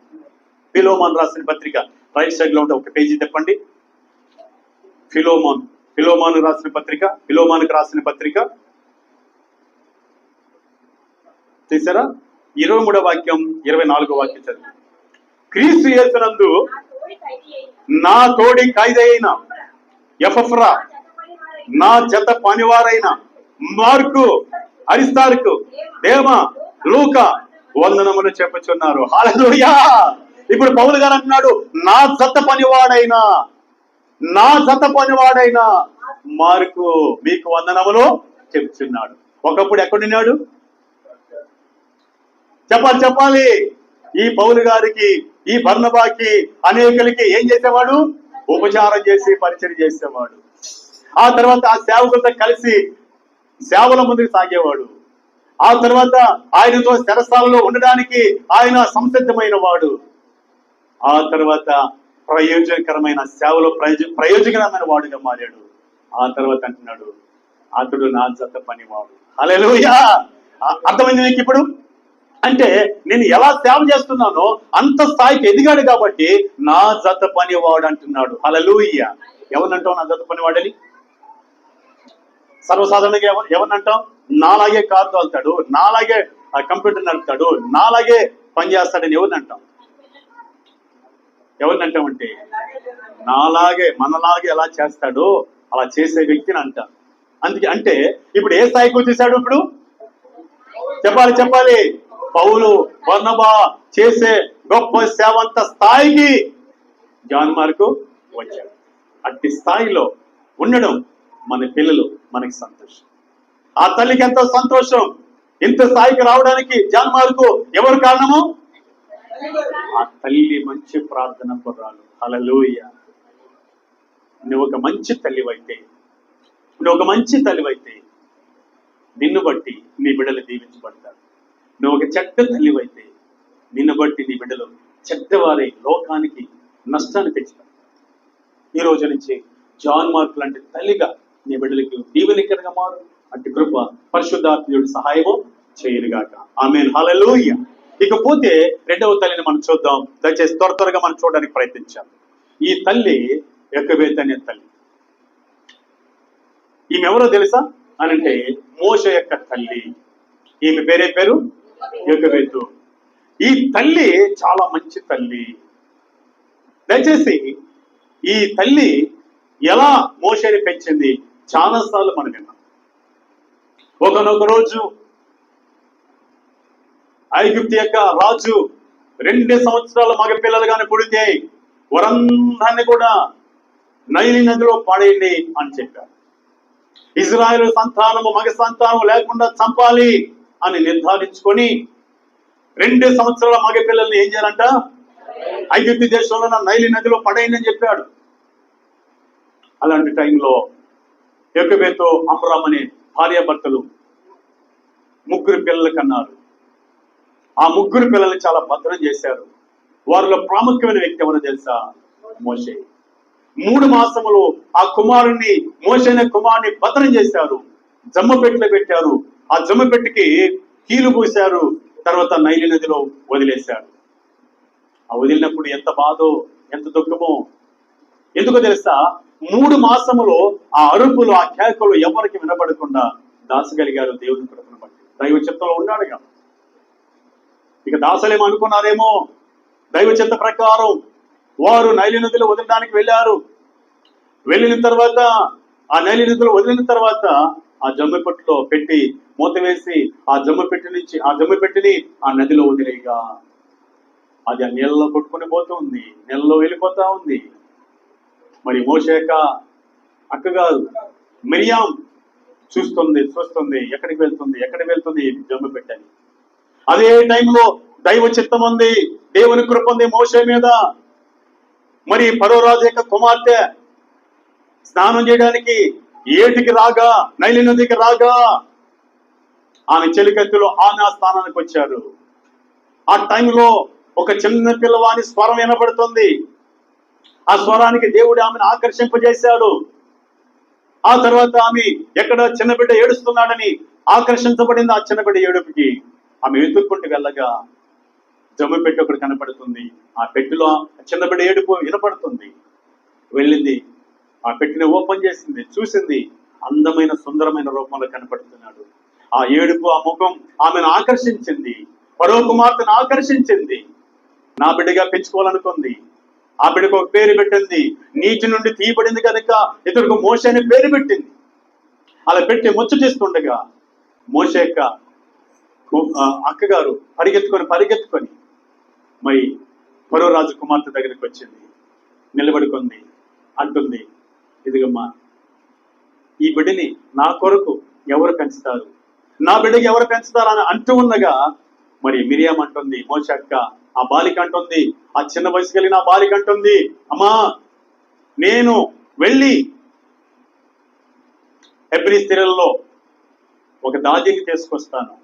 ఫిలోమోను రాసిన పత్రిక రైట్ సైడ్ లో ఉంటే ఒక పేజీ తెప్పండి. ఫిలోమోనుకు రాసిన పత్రిక తీసారా? 23వ వాక్యం, 24వ వాక్యం చదివి. క్రీస్తు యేసునందు నా తోడి ఖైదైన ఎపఫ్రా, నా జత పనివారైన మార్కు, అరిస్తార్కు, దేమా, లూకా వందనములు చెప్పుచున్నారు. హల్లెలూయా. ఇప్పుడు పౌలు గారు అంటున్నాడు, నా జత పనివాడైనా మార్కు మీకు వందనములు చెప్తున్నాడు. ఒకప్పుడు ఎక్కడున్నాడు? చెప్పాలి. ఈ పౌలు గారికి, ఈ బర్నబాకి, అనేకులకి ఏం చేసేవాడు? ఉపచారం చేసి పరిచయం చేసేవాడు. ఆ తర్వాత ఆ సేవకులతో కలిసి సేవల ముందుకు సాగేవాడు. ఆ తర్వాత ఆయనతో చెరసాలలో ఉండడానికి ఆయన సంసిద్ధమైన వాడు. ఆ తర్వాత ప్రయోజనకరమైన సేవలో ప్రయోజనకరమైన వాడుగా మారాడు. ఆ తర్వాత అంటున్నాడు, అతడు నా జత పనివాడు. హల్లెలూయా. అర్థమైంది మీకు ఇప్పుడు? అంటే నేను ఎలా సేవ చేస్తున్నానో అంత స్థాయికి ఎదిగాడు కాబట్టి నా జత పనివాడు అంటున్నాడు. హల్లెలూయా. ఎవరినంటావు నా జత పనివాడని? సర్వసాధారణంగా ఎవరినంటాం? నాలాగే కారు తోలుతాడు, నాలాగే కంప్యూటర్ నడుపుతాడు, నాలాగే పనిచేస్తాడని ఎవరినంటాం? ఎవరినంటామంటే మనలాగే ఎలా చేస్తాడో అలా చేసే వ్యక్తిని అంటాం. అందుకే అంటే ఇప్పుడు ఏ స్థాయికి వచ్చేసాడు? ఇప్పుడు చెప్పాలి. పౌలు, బర్నబా చేసే గొప్ప సేవంత స్థాయికి జాన్ మార్కు వచ్చాడు. అట్టి స్థాయిలో ఉండడం మన పిల్లలు మనకి సంతోషం. ఆ తల్లికి ఎంతో సంతోషం. ఇంత స్థాయికి రావడానికి జాన్ మార్కు ఎవరు కారణము? ఆ తల్లి మంచి ప్రార్థన కుర్రాలు. హల్లెలూయా. నువ్వు ఒక మంచి తల్లివైతే నిన్ను బట్టి నీ బిడ్డలు దీవించబడతారు. నువ్వు ఒక చెడ్డ తల్లివైతే నిన్ను బట్టి నీ బిడ్డలు చెడ్డవారై లోకానికి నష్టాన్ని తెచ్చుతారు. ఈ రోజు నుంచి జాన్ మార్కు లాంటి తల్లిగా నీ బిడ్డలకు దీవెనకరంగా మారు. అట్టి కృప పరిశుద్ధాత్మయుడి సహాయము చేయనుగాక. ఆమేన్. హల్లెలూయా. ఇకపోతే రెండవ తల్లిని మనం చూద్దాం. దయచేసి త్వరగా మనం చూడడానికి ప్రయత్నించాం. ఈ తల్లి యొకెబెతు అనే తల్లి. ఈమె ఎవరో తెలుసా అని అంటే మోషే యొక్క తల్లి. ఈమె పేరు యొకెబెతు. ఈ తల్లి చాలా మంచి తల్లి. దయచేసి ఈ తల్లి ఎలా మోషేని పెంచింది చాలాసార్లు మనం విన్నాం. ఒకనొక రోజు ఐగుప్తు యొక్క రాజు 2 సంవత్సరాల మగ పిల్లలు కానీ పుడితే వారందరినీ కూడా నైలి నదిలో పడేయండి అని చెప్పారు. ఇజ్రాయేలు సంతానము మగ సంతానం లేకుండా చంపాలి అని నిర్ధారించుకొని 2 సంవత్సరాల మగ పిల్లల్ని ఏం చేయాలంట, ఐగుప్తు దేశంలో ఉన్న నైలి నదిలో పడేయండి అని చెప్పాడు. అలాంటి టైంలో యోకెబెతు అమ్రాం అనే భార్యాభర్తలు 3 పిల్లలు కన్నారు. ఆ 3 పిల్లల్ని చాలా భద్రం చేశారు. వారిలో ప్రాముఖ్యమైన వ్యక్తి ఎవరో తెలుసా? మోషే. 3 మాసములు ఆ కుమారుణ్ణి, మోషే అనే కుమారుని భద్రం చేశారు. జమ్మపెట్టులో పెట్టారు. ఆ జమ్మపెట్టుకి కీలు పూశారు. తర్వాత నైలి నదిలో వదిలేశారు. ఆ వదిలినప్పుడు ఎంత బాధో, ఎంత దుఃఖమో. ఎందుకో తెలుసా? 3 మాసములో ఆ అరుపులు, ఆ కేకలు ఎవరికి వినపడకుండా దాచగలిగారు దేవుని కృపను బట్టి. దైవ చిత్తంలో ఉన్నాడుగా. ఇక దాసలేమో అనుకున్నారేమో. దైవ చిత్త ప్రకారం వారు నైలి నదిలో వదలడానికి వెళ్ళారు. వెళ్ళిన తర్వాత ఆ నైలి నదిలో వదిలిన తర్వాత ఆ జమ్మిపెట్టులో పెట్టి మూత వేసి ఆ జమ్మిపెట్టిని ఆ నదిలో వదిలేగా అది ఆ నీళ్ళలో కొట్టుకుని పోతూ ఉంది, నీళ్ళలో వెళ్ళిపోతా ఉంది. మరి మోషే అక్కగారు మిరియాం చూస్తుంది ఎక్కడికి వెళ్తుంది జమ్మిపెట్టని. అదే టైంలో దైవ చిత్తం ఉంది, దేవుని కృప ఉంది మోషే మీద. మరి ఫరో రాజు యొక్క కుమార్తె స్నానం చేయడానికి ఏటికి రాగా, నైలి నదికి రాగా ఆమె చెలికత్తులో ఆమె ఆ స్థానానికి వచ్చారు. ఆ టైంలో ఒక చిన్న పిల్లవాని స్వరం వినబడుతుంది. ఆ స్వరానికి దేవుడు ఆమెను ఆకర్షింపజేశాడు. ఆ తర్వాత ఆమె ఎక్కడ చిన్న బిడ్డ ఏడుస్తున్నాడని ఆకర్షించబడింది. ఆ చిన్న బిడ్డ ఏడుపుకి ఆమె వెతుక్కుంటూ వెళ్ళగా జమ్ము పెట్టి ఒకటి కనపడుతుంది. ఆ పెట్టెలో చిన్న బిడ్డ ఏడుపు వినపడుతుంది. వెళ్ళింది, ఆ పెట్టెని ఓపెన్ చేసింది, చూసింది. అందమైన సుందరమైన రూపంలో కనపడుతున్నాడు. ఆ ఏడుపు, ఆ ముఖం ఆమెను ఆకర్షించింది. ఫరో కుమార్తెను ఆకర్షించింది. నా బిడ్డగా పెంచుకోవాలనుకుంది. ఆ బిడ్డకు ఒక పేరు పెట్టింది. నీటి నుండి తీయబడింది కనుక ఇతరుకు మోషే అనే పేరు పెట్టింది. అలా పెట్టి ముచ్చటిస్తుండగా మోషే యొక్క అక్కగారు పరిగెత్తుకొని మరి ఫరో రాజు కుమార్తె దగ్గరికి వచ్చింది. నిలబడుకుంది. అంటుంది, ఇదిగమ్మా, ఈ బిడ్డని నా కొరకు ఎవరు పెంచుతారు, నా బిడ్డకి ఎవరు పెంచుతారు అని అంటూ ఉండగా మరి మిరియాం అంటుంది, మోషే అక్క ఆ బాలిక అంటుంది, ఆ చిన్న వయసు కలిగిన ఆ బాలిక అంటుంది, అమ్మా నేను వెళ్ళి హెబ్రీ స్త్రీలలో ఒక దాజిని తీసుకొస్తాను,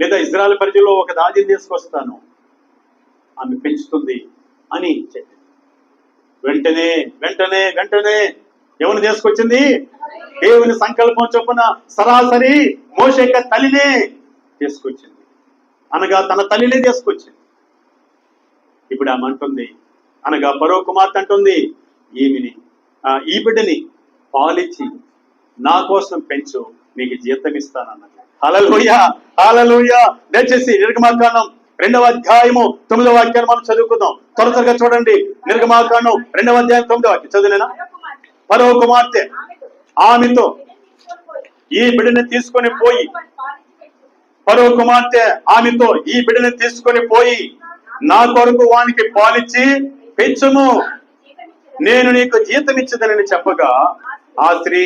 లేదా ఇజ్రాయెల్ పరిధిలో ఒక దాజిని తీసుకొస్తాను, ఆమె పెంచుతుంది అని చెప్పి వెంటనే ఎవరిని తీసుకొచ్చింది? దేవుని సంకల్పం చొప్పున సరాసరి మోషే యొక్క తల్లినే తీసుకొచ్చింది. అనగా తన తల్లినే తీసుకొచ్చింది. ఇప్పుడు ఆమె అంటుంది, అనగా ఫరో కుమార్తె అంటుంది, ఈ బిడ్డని పాలిచ్చి నా కోసం పెంచు, నీకు జీతం ఇస్తానన్నది. హల్లెలూయా. దయచేసి నిర్గమాకాండం 2వ అధ్యాయము 9వ వాక్యాన్ని మనం చదువుకుందాం. త్వరగా చూడండి. నిర్గమాకాండం 2వ అధ్యాయం 9వ వాక్యం చదివినా? ఫరో కుమార్తె ఆమెతో ఈ బిడ్డని తీసుకొని పోయి, ఫరో కుమార్తె ఆమెతో ఈ బిడ్డని తీసుకొని పోయి నా కొరకు వానికి పాలిచ్చి పెంచుము, నేను నీకు జీతం ఇచ్చదని చెప్పగా ఆ స్త్రీ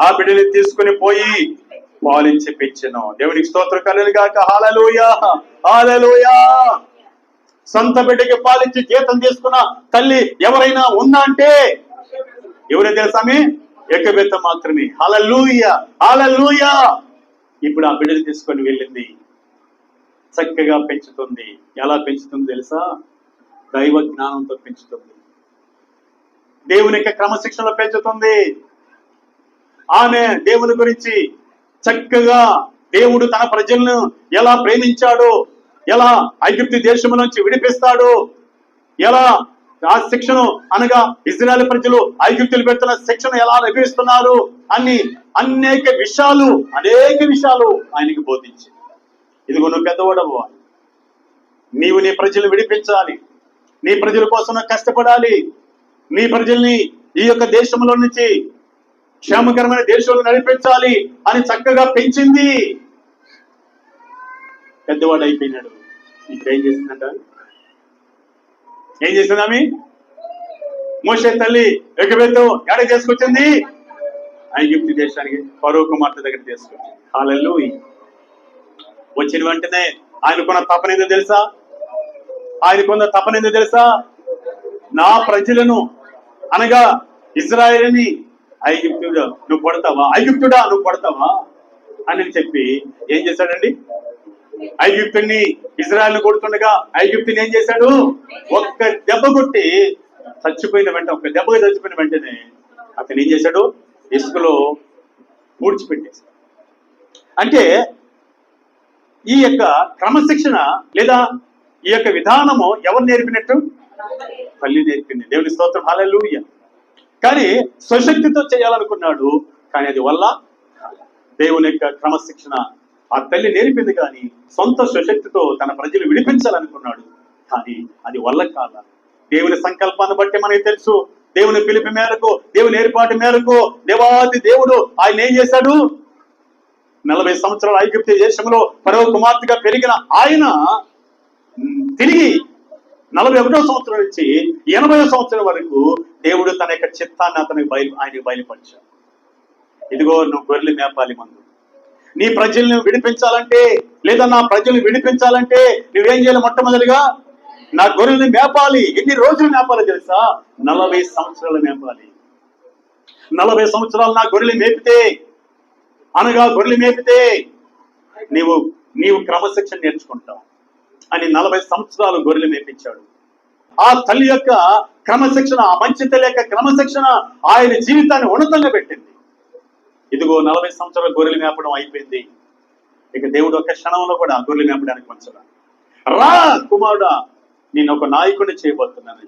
ఆ బిడ్డని తీసుకుని పోయి పాలించి పెంచెను. దేవునికి స్తోత్రం కలుగును గాక. హల్లెలూయా. సొంత బిడ్డకి పాలించి జీతం తీసుకున్న తల్లి ఎవరైనా ఉందా అంటే ఎవరైనా తెలుసామి? యోకెబెతు మాత్రమే. హల్లెలూయా. ఇప్పుడు ఆ బిడ్డని తీసుకొని వెళ్ళింది. చక్కగా పెంచుతుంది. ఎలా పెంచుతుంది తెలుసా? దైవ జ్ఞానంతో పెంచుతుంది. దేవుని యొక్క క్రమశిక్షణలో పెంచుతుంది. ఆమె దేవుని గురించి చక్కగా, దేవుడు తన ప్రజలను ఎలా ప్రేమించాడో, ఎలా ఐగుప్తు దేశం నుంచి విడిపిస్తాడో, ఎలా ఆ శిక్షను అనగా ఇజ్రాయెల్ ప్రజలు ఐగుప్తులు పెడుతున్న శిక్షను ఎలా అనుభవిస్తున్నారు అని అనేక విషయాలు ఆయనకి బోధించి, ఇదిగో నువ్వు పెద్దవాడవు, నీవు నీ ప్రజలను విడిపించాలి, నీ ప్రజల కోసం కష్టపడాలి, నీ ప్రజల్ని ఈ యొక్క దేశంలో నుంచి క్షేమకరమైన దేశంలో నడిపించాలి అని చక్కగా పెంచింది. పెద్దవాడు అయిపోయినాడు. ఇప్పుడు ఏం చేసిందంట? ఏం చేసింది ఆమె? మోషే తల్లి ఎగబెత్తు ఎడ చేసుకొచ్చింది? ఐగుప్తు దేశానికి ఫరో కుమార్తె దగ్గర తీసుకొచ్చింది. హల్లెలూయా. వచ్చిన వెంటనే ఆయనకున్న తపన ఏందో తెలుసా? ఆయనకున్న తపన ఏందో తెలుసా? నా ప్రజలను అనగా ఇజ్రాయేలుని ఐగుప్తుడా నువ్వు కొడతావా, ఐగుప్తుడా నువ్వు కొడతావా అని చెప్పి ఏం చేశాడండి? ఐగుప్తుని ఇజ్రాయెల్ని కొడుతుండగా ఐగుప్తుని ఏం చేశాడు? ఒక్క దెబ్బ కొట్టి చచ్చిపోయిన వెంటనే, ఒక్క దెబ్బగా చచ్చిపోయిన వెంటనే అతను ఏం చేశాడు? ఇసుకలో పూడ్చిపెట్టేశాడు. అంటే ఈ యొక్క క్రమశిక్షణ లేదా ఈ యొక్క విధానము ఎవరు నేర్పినట్టు? తల్లి నేర్పింది. దేవుని స్తోత్రం, హల్లెలూయా. కానీ స్వశక్తితో చేయాలనుకున్నాడు, కానీ అది వల్ల దేవుని యొక్క క్రమశిక్షణ ఆ తల్లి నేర్పింది. కానీ సొంత స్వశక్తితో తన ప్రజలు విడిపించాలనుకున్నాడు, కానీ అది వల్ల కాల. దేవుని సంకల్పాన్ని బట్టి మనకి తెలుసు, దేవుని పిలుపు మేరకు, దేవుని ఏర్పాటు మేరకు దేవాది దేవుడు ఆయన ఏం చేశాడు? 40 సంవత్సరాల ఐగుప్తు దేశంలో ఫరో కుమార్తెగా పెరిగిన ఆయన తిరిగి 41వ సంవత్సరం నుంచి 80వ సంవత్సరం వరకు దేవుడు తన యొక్క చిత్తాన్ని ఆయనకు బయలుపరిచాడు. ఇదిగో నువ్వు గొర్రెలు మేపాలి, మందు నీ ప్రజల్ని విడిపించాలంటే, లేదా నా ప్రజల్ని విడిపించాలంటే నువ్వేం చేయాలి? మొట్టమొదటిగా నా గొర్రెల్ని మేపాలి. ఎన్ని రోజులు మేపాలో తెలుసా? 40 సంవత్సరాలు మేపాలి. 40 సంవత్సరాలు నా గొర్రెలు మేపితే, అనగా గొర్రెలు మేపితే నీవు క్రమశిక్షణ నేర్చుకుంటావు అని 40 సంవత్సరాలు గొర్రెలు మేపించాడు. ఆ తల్లి యొక్క క్రమశిక్షణ, ఆ మంచి తల్లి యొక్క క్రమశిక్షణ ఆయన జీవితాన్ని ఉన్నతంగా పెట్టింది. ఇదిగో 40 సంవత్సరాలు గొర్రెలు మేపడం అయిపోయింది. ఇక దేవుడు ఒక క్షణంలో కూడా గొర్రెలు మేపడానికి వచ్చాడు. రా కుమారుడా, నేను ఒక నాయకుడిని చేయబోతున్నాను.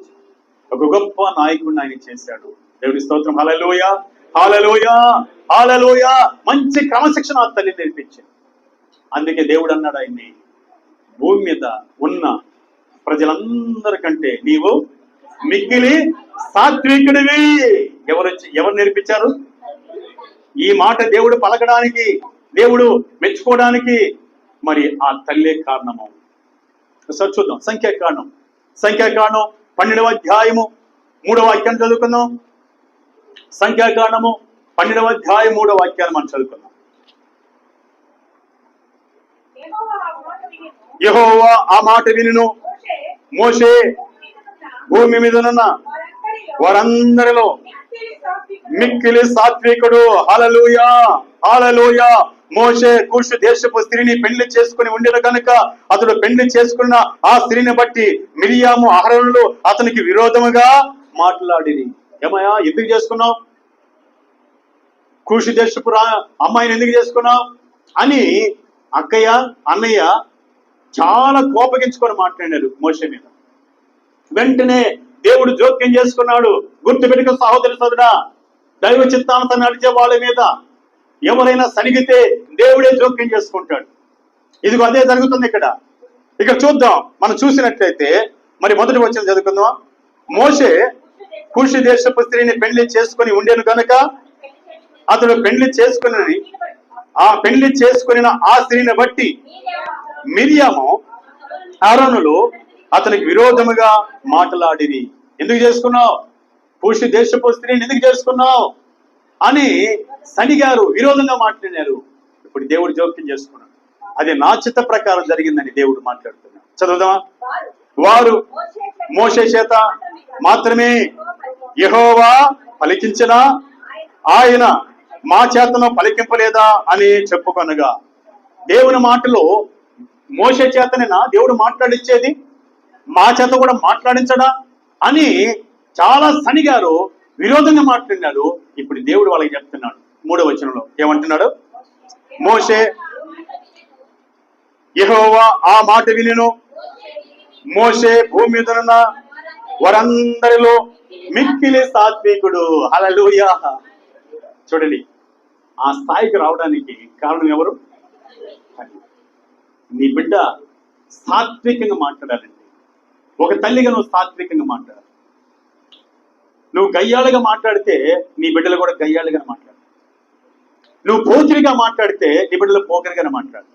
ఒక గొప్ప నాయకుడిని ఆయన చేశాడు. దేవుని స్తోత్రం, హల్లెలూయా, హల్లెలూయా, హల్లెలూయా. మంచి క్రమశిక్షణ ఆ తల్లి నేర్పించింది. అందుకే దేవుడు అన్నాడు ఆయన్ని, భూమి మీద ఉన్న ప్రజలందరికంటే నీవు మిక్కిలి సాత్వికుడివి. ఎవరు నేర్పించారు ఈ మాట? దేవుడు పలకడానికి, దేవుడు మెచ్చుకోవడానికి మరి ఆ తల్లే కారణము. ఒకసారి చూద్దాం సంఖ్యాకాండం 12వ అధ్యాయము 3వ వాక్యాన్ని చదువుకుందాం. సంఖ్యాకాండము 12వ అధ్యాయం 3వ వాక్యాన్ని మనం చదువుకుందాం. యెహోవా ఆ మాట వినును, మోషే భూమి మీదనున్న వారందరిలో మిక్కిలి సాత్వికుడు. హల్లెలూయా, హల్లెలూయా. మోషే కూషు దేశపు స్త్రీని పెళ్లి చేసుకుని ఉండిన కనుక అతడు పెళ్లి చేసుకున్న ఆ స్త్రీని బట్టి మిరియాము అహరోనులు అతనికి విరోధముగా మాట్లాడిరి. ఏమయ్యా, ఎందుకు చేసుకున్నావు? కూషు దేశపు అమ్మాయిని ఎందుకు చేసుకున్నావు అని అక్కయ్య అన్నయ్య చాలా కోపగించుకొని మాట్లాడారు మోషే మీద. వెంటనే దేవుడు జోక్యం చేసుకున్నాడు. గుర్తుపెట్టుకు సహోదరి సోదరా, దైవ చిత్తాంతం నడిచే వాళ్ళ మీద ఎవరైనా సనిగితే దేవుడే జోక్యం చేసుకుంటాడు. ఇదిగో అదే జరుగుతుంది ఇక్కడ. ఇక చూద్దాం, మనం చూసినట్లయితే మరి మొదటి వచనం చదువుకుందాం. మోషే కూషు దేశపు స్త్రీని పెళ్లి చేసుకుని ఉండేను కనుక అతడు పెళ్లి చేసుకుని ఆ స్త్రీని బట్టి మిరియాము అహరోనులు అతనికి విరోధముగా మాట్లాడిరి. ఎందుకు చేసుకున్నావు? కూషు దేశపు స్త్రీని ఎందుకు చేసుకున్నావు అని సనిగారు, విరోధంగా మాట్లాడారు. ఇప్పుడు దేవుడు జోక్యం చేసుకున్నాడు. అది నా చిత్త ప్రకారం జరిగిందని దేవుడు మాట్లాడుతున్నాడు. చదువుదామా? వారు మోషే చేత మాత్రమే యెహోవా పలికించినా ఆయన మా చేతను పలికింపలేదా అని చెప్పుకొనగా, దేవుని మాటలో మోషే చేతనేనా దేవుడు మాట్లాడించేది? మా చేత కూడా మాట్లాడించడా అని చాలా సనిగారు, విరోధంగా మాట్లాడినాడు. ఇప్పుడు దేవుడు వాళ్ళకి చెప్తున్నాడు 3వ వచనంలో ఏమంటున్నాడు? మోషే యెహోవా ఆ మాట వినును, మోషే భూమి మీద ఉన్న వారందరిలో మిక్కిలి సాత్వికుడు. హల్లెలూయా. చూడండి, ఆ స్థాయికి రావడానికి కారణం ఎవరు? నీ బిడ్డ సాత్వికంగా మాట్లాడాలండి. ఒక తల్లిగా నువ్వు సాత్వికంగా మాట్లాడాలి. నువ్వు గయ్యాలుగా మాట్లాడితే నీ బిడ్డలు కూడా గయ్యాలుగా మాట్లాడు. నువ్వు పోకిరిగా మాట్లాడితే నీ బిడ్డలు పోకరిగానే మాట్లాడు.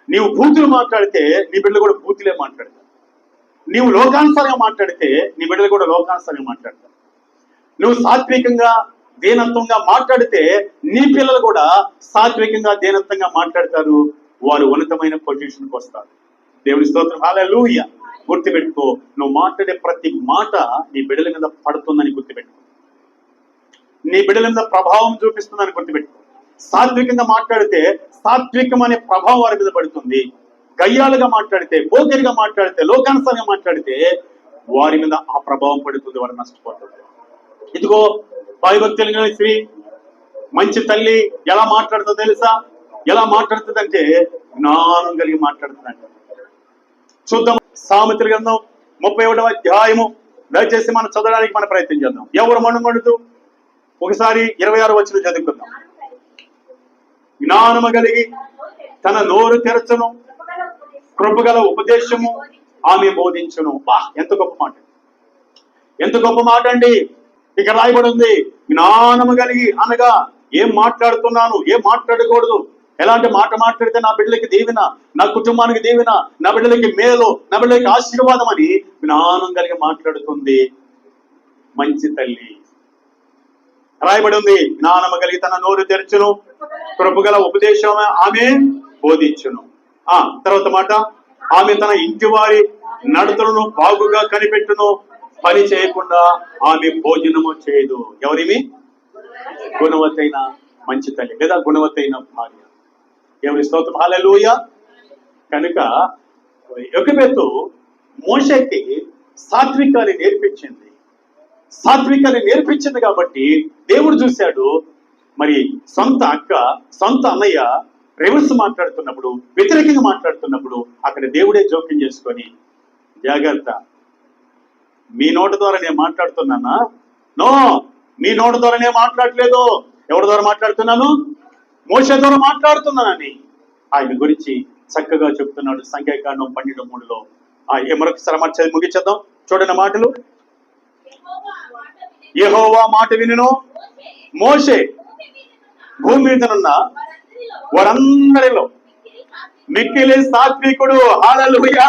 నీవు బూతులు మాట్లాడితే నీ బిడ్డలు కూడా బూతులే మాట్లాడతారు. నీవు లోకానుసారంగా మాట్లాడితే నీ బిడ్డలు కూడా లోకానుసారంగా మాట్లాడతారు. నువ్వు సాత్వికంగా దీనత్వంగా మాట్లాడితే నీ పిల్లలు కూడా సాత్వికంగా దీనత్వంగా మాట్లాడతారు. వారు ఉన్నతమైన పొజిషన్కి వస్తారు. దేవుని స్తోత్రం. హల్లెలూయా. గుర్తుపెట్టుకో, నువ్వు మాట్లాడే ప్రతి మాట నీ బిడ్డల మీద పడుతుందని గుర్తుపెట్టుకో. నీ బిడ్డల మీద ప్రభావం చూపిస్తుందని గుర్తుపెట్టుకో. సాత్వికంగా మాట్లాడితే సాత్వికం అనే ప్రభావం వారి మీద పడుతుంది. గయ్యాలుగా మాట్లాడితే, పోకిరిగా మాట్లాడితే, లోకానుసారంగా మాట్లాడితే వారి మీద ఆ ప్రభావం పడుతుంది. వారు నష్టపోతారు. ఇదిగో భయభక్తులు స్త్రీ మంచి తల్లి ఎలా మాట్లాడుతుందో తెలుసా? ఎలా మాట్లాడుతుందంటే జ్ఞానం కలిగి మాట్లాడుతుందంట. చూద్దాం. సామెతల గ్రంథం 31వ అధ్యాయము. దయచేసి మనం చదవడానికి మన ప్రయత్నం చేద్దాం. ఎవరు మనుగొడుతూ ఒకసారి 26 వచనం చదువుకుందాం. జ్ఞానము కలిగి తన నోరు తెరచును, కృపగల ఉపదేశము ఆమె బోధించును. బా, ఎంత గొప్ప మాట, ఎంత గొప్ప మాట అండి. ఇక రాయబడి ఉంది, జ్ఞానము కలిగి అనగా ఏం మాట్లాడుతున్నాను, ఏం మాట్లాడకూడదు, ఎలాంటి మాట మాట్లాడితే నా బిడ్డలకి దీవెన, నా కుటుంబానికి దీవెన, నా బిడ్డలకి మేలు, నా బిడ్డలకి ఆశీర్వాదం అని జ్ఞానం కలిగి మాట్లాడుతుంది మంచి తల్లి. రాయబడి ఉంది, జ్ఞానము కలిగి తన నోరు తెరచును, కృపగల ఉపదేశం ఆమె బోధించును. తర్వాత మాట, ఆమె తన ఇంటి వారి నడతలను బాగుగా కనిపెట్టును, పని చేయకుండా ఆమె భోజనము చేయదు. ఎవరిమి? గుణవతైన మంచి తల్లి లేదా గుణవతైన భార్య. ఎవరి స్తోత్రం. హల్లెలూయా. కనుక యొకెబెతు మోషేకి సాత్వికాన్ని నేర్పించింది. సాత్వికాన్ని నేర్పించింది కాబట్టి దేవుడు చూశాడు. మరి సొంత అక్క, సొంత అన్నయ్య రివర్స్ మాట్లాడుతున్నప్పుడు, వ్యతిరేకంగా మాట్లాడుతున్నప్పుడు అక్కడ దేవుడే జోక్యం చేసుకొని, జాగ్రత్త, మీ నోటి ద్వారా నేను మాట్లాడుతున్నానా? నో, మీ నోటి ద్వారా నేను మాట్లాడలేదు. ఎవరి ద్వారా మాట్లాడుతున్నాను? మోషే ద్వారా మాట్లాడుతున్నానని ఆయన గురించి చక్కగా చెప్తున్నాడు. సంఖ్యాకాండం 12:3లో. మరొకసారి మార్చేది ముగించేద్దాం. చూడండి మాటలు. యెహోవా మాట వినును మోషే భూమి మీదనున్న వారందరిలో మిక్కిలి సాత్వికుడు. హల్లెలూయా,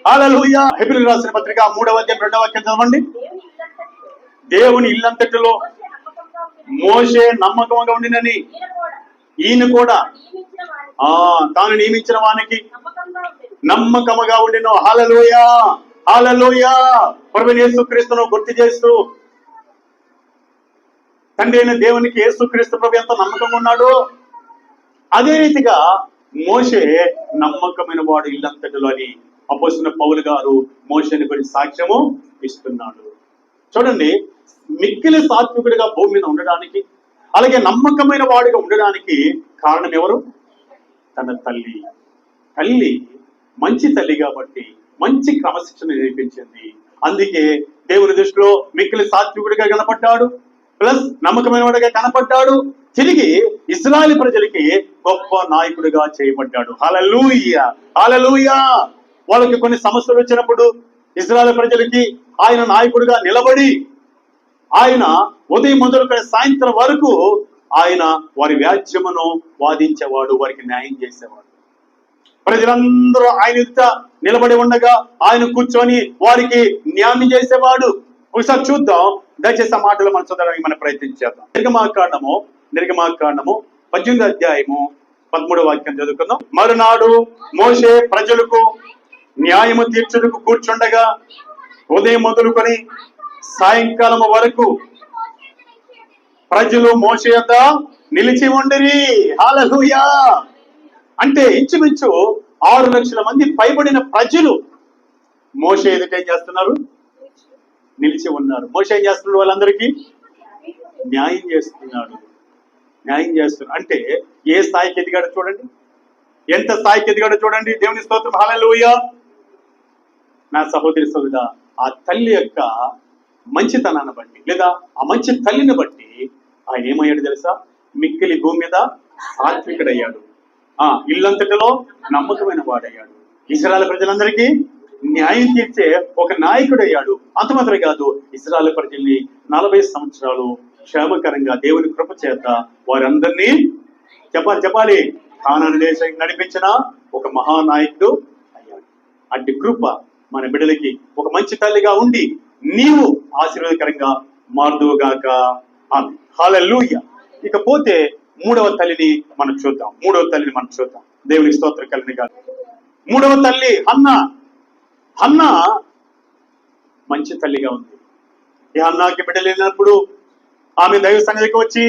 హల్లెలూయా. హెబ్రీయులకు రాసిన పత్రిక 3వ అధ్యాయం 2వ వాక్యం చదవండి. దేవుని ఇల్లంతటిలో మోషే నమ్మకంగా ఉండినని ఈయన కూడా తాను నియమించిన వానికి నమ్మకముగా ఉండిను. హల్లెలూయా, హల్లెలూయా. ప్రభువైన యేసుక్రీస్తును గుర్తు చేస్తూ, తండ్రి అయిన దేవునికి యేసుక్రీస్తు ప్రభు ఎంత నమ్మకంగా ఉన్నాడో అదే రీతిగా మోషే నమ్మకమైన వాడు ఇల్లంతటిలో అని అపోస్తలుడైన పౌలు గారు మోషేని గురించి సాక్ష్యము ఇస్తున్నాడు. చూడండి, మిక్కిలి సాత్వికుడిగా భూమి మీద ఉండడానికి, అలాగే నమ్మకమైన వాడిగా ఉండడానికి కారణం ఎవరు? తన తల్లి. తల్లి మంచి తల్లి కాబట్టి మంచి క్రమశిక్షణ నేర్పించింది. అందుకే దేవుని దృష్టిలో మిక్కిలి సాత్వికుడిగా కనపడ్డాడు, ప్లస్ నమ్మకమైన వాడిగా కనపడ్డాడు. తిరిగి ఇశ్రాయేలు ప్రజలకి గొప్ప నాయకుడిగా చేయబడ్డాడు. హల్లెలూయా, హల్లెలూయా. వాళ్ళకి కొన్ని సమస్యలు వచ్చినప్పుడు ఇశ్రాయేలు ప్రజలకి ఆయన నాయకుడిగా నిలబడి, ఆయన ఉదయం మొదలుకొని సాయంత్రం వరకు ఆయన వారి వ్యాజ్యమును వాదించేవాడు, వారికి న్యాయం చేసేవాడు. ప్రజలందరూ ఆయన ఎదుట నిలబడి ఉండగా ఆయన కూర్చొని వారికి న్యాయం చేసేవాడు. ఒకసారి చూద్దాం. దయచేసి ఆ మాటలు మనం చదవడానికి మనం ప్రయత్నించేద్దాం. నిర్గమాకాండము 18వ అధ్యాయము 13వ వాక్యం చదువుకుందాం. మరునాడు మోషే ప్రజలకు న్యాయము తీర్చుటకు కూర్చుండగా ఉదయం మొదలుకొని సాయంకాలం వరకు ప్రజలు మోషే యొద్ద నిలిచి ఉండిరి. హల్లెలూయా. అంటే ఇంచుమించు 6 లక్షల మంది పైబడిన ప్రజలు మోషే ఎదుట ఏం చేస్తున్నారు? నిలిచి ఉన్నారు. మోషే ఏం చేస్తున్నాడు? వాళ్ళందరికీ న్యాయం చేస్తున్నాడు. న్యాయం చేస్తున్నాడు అంటే ఏ స్థాయికి ఎదిగాడో చూడండి, ఎంత స్థాయికి ఎదిగాడో చూడండి. దేవుని స్తోత్రం. హల్లెలూయా. నా సహోదరి సోదరుడా, ఆ తల్లి యొక్క మంచితనాన్ని బట్టి లేదా ఆ మంచి తల్లిని బట్టి ఆయన ఏమయ్యాడు తెలుసా? మిక్కిలి భూమి మీద సాత్వికుడయ్యాడు. ఇల్లంతటిలో నమ్మకమైన వాడయ్యాడు. ఇశ్రాయేలు ప్రజలందరికీ న్యాయం తీర్చే ఒక నాయకుడు అయ్యాడు. అంత మాత్రమే కాదు, ఇశ్రాయేలు ప్రజల్ని 40 సంవత్సరాలు క్షేమకరంగా దేవుని కృప చేత వారందరినీ చెప్పాలి కానాను దేశానికి నడిపించిన ఒక మహానాయకుడు అయ్యాడు. అట్టి కృప మన బిడ్డలకి ఒక మంచి తల్లిగా ఉండి నీవు ఆశీర్వాదకరంగా మారుదువుగాక. ఆమె హల్లెలూయా. ఇకపోతే మూడవ తల్లిని మనం చూద్దాం. దేవుని స్తోత్రం కలిగిన గాక. మూడవ తల్లి హన్నా మంచి తల్లిగా ఉంది. ఈ హన్నాకి బిడ్డ లేనప్పుడు ఆమె దైవ సన్నిధికి వచ్చి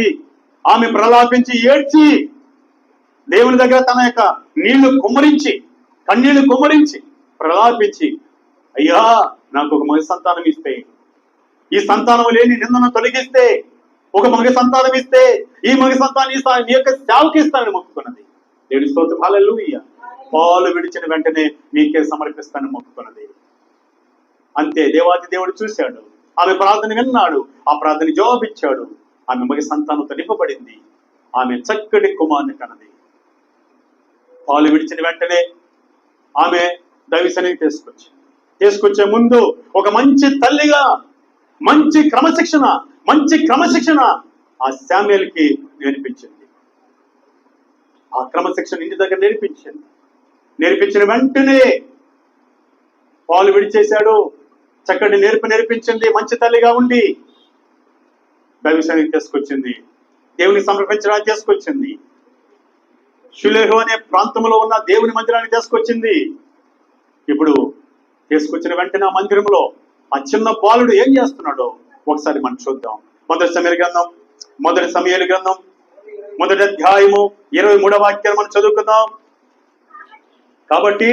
ఆమె ప్రలాపించి ఏడ్చి దేవుని దగ్గర తన యొక్క కన్నీళ్లు కుమ్మరించి ప్రలాపించి, అయ్యా నాకు ఒక మగ సంతానం ఇస్తే, ఈ సంతానం లేని నిందను తొలగిస్తే, ఒక మగ సంతానం ఇస్తే ఈ మగ సంతానం నీ యొక్క సేవకి ఇస్తానని మొక్కుకున్నది. దేవుని స్తోత్రం హల్లెలూయా. పాలు విడిచిన వెంటనే మీకే సమర్పిస్తానని మొక్కుకున్నది. అంతే, దేవాది దేవుడు చూశాడు, ఆమె ప్రార్థన విన్నాడు, ఆ ప్రార్థన జవాబిచ్చాడు. ఆమె మగ సంతానంతో నింపబడింది. ఆమె చక్కటి కుమారుని కన్నది. పాలు విడిచిన వెంటనే ఆమె దైవసనికి తీసుకొచ్చే ముందు ఒక మంచి తల్లిగా మంచి క్రమశిక్షణ ఆ శామ్యూయల్కి నేర్పించింది. ఆ క్రమశిక్షణ ఇంటి దగ్గర నేర్పించిన వెంటనే పాలు విడిచేశాడు. చక్కటి నేర్పించింది. మంచి తల్లిగా ఉండి దైవసనికి తీసుకొచ్చింది. దేవుని సమర్పించడానికి తీసుకొచ్చింది. షిలోహు అనే ప్రాంతంలో ఉన్న దేవుని మందిరాన్ని తీసుకొచ్చింది. ఇప్పుడు తీసుకొచ్చిన వెంటనే ఆ మందిరంలో ఆ చిన్న బాలుడు ఏం చేస్తున్నాడో ఒకసారి మనం చూద్దాం. మొదటి సమూయేలు గ్రంథం 1వ అధ్యాయము 23వ వాక్యాన్ని మనం చదువుకుందాం. కాబట్టి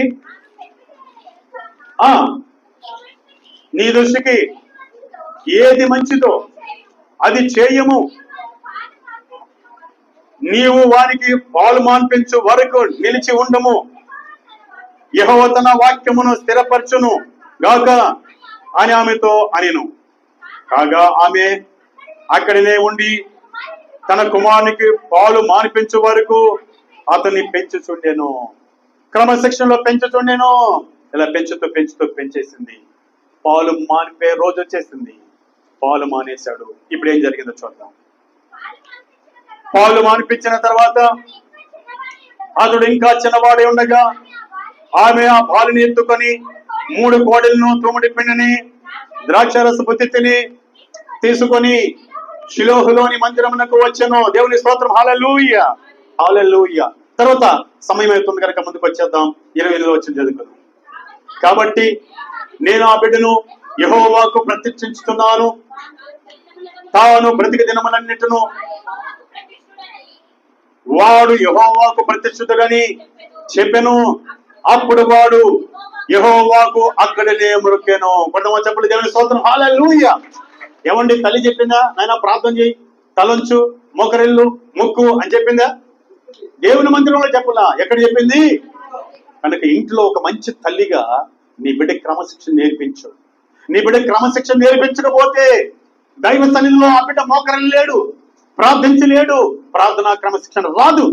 నీ దృష్టికి ఏది మంచిదో అది చేయము, నీవు వారికి పాలు మాన్పించు వరకు నిలిచి ఉండము, యెహోవా తన వాక్యమును స్థిరపరచును గాక అని ఆమెతో అనెను. కాగా ఆమె అక్కడనే ఉండి తన కుమారునికి పాలు మాన్పించు వరకు అతన్ని పెంచుచుండెను. క్రమశిక్షణలో పెంచుచుండెను. ఇలా పెంచుతూ పెంచేసింది. పాలు మానిపే రోజు వచ్చేసింది. పాలు మానేశాడు. ఇప్పుడు ఏం జరిగిందో చూద్దాం. పాలు మానిపించిన తర్వాత అతడు ఇంకా చిన్నవాడే ఉండగా ఆమె ఆ బాలుని ఎత్తుకొని 3 కోడెలను, తుమ్మిడి పిండిని, ద్రాక్షరసపు తిత్తిని తీసుకొని షిలోహులోని మందిరమునకు వచ్చెను. దేవుని స్తోత్రం హల్లెలూయా. తర్వాత సమయం అవుతుంది కనుక ముందుకు వచ్చేద్దాం. 28వ వచనం చదువుకుందాం. కాబట్టి నేను ఆ బిడ్డను యెహోవాకు ప్రతిష్ఠించుతున్నాను, తాను బ్రతికి దినములన్నిటిను వాడు యెహోవాకు ప్రతిష్ఠితుడని చెప్పెను. అప్పుడు వాడు యెహోవాకు అక్కడనే మొక్కెను. కొంతమంది చెప్పులు. దేవుని స్తోత్రం హల్లెలూయా. ఏమండి, తల్లి చెప్పిందా నాయన ప్రార్థన చేయి, తలంచు, మోకరిల్లు, మొక్కు అని చెప్పిందా? దేవుని మందిరంలో చెప్పులా. ఎక్కడ చెప్పింది? కనుక ఇంట్లో ఒక మంచి తల్లిగా నీ బిడ్డ క్రమశిక్షణ నేర్పించు. నీ బిడ్డ క్రమశిక్షణ నేర్పించకపోతే దైవ సన్నిధిలో ఆ బిడ్డ మోకరిల్లేడు, ప్రార్థించలేడు, ప్రార్థనా క్రమశిక్షణ రాదు.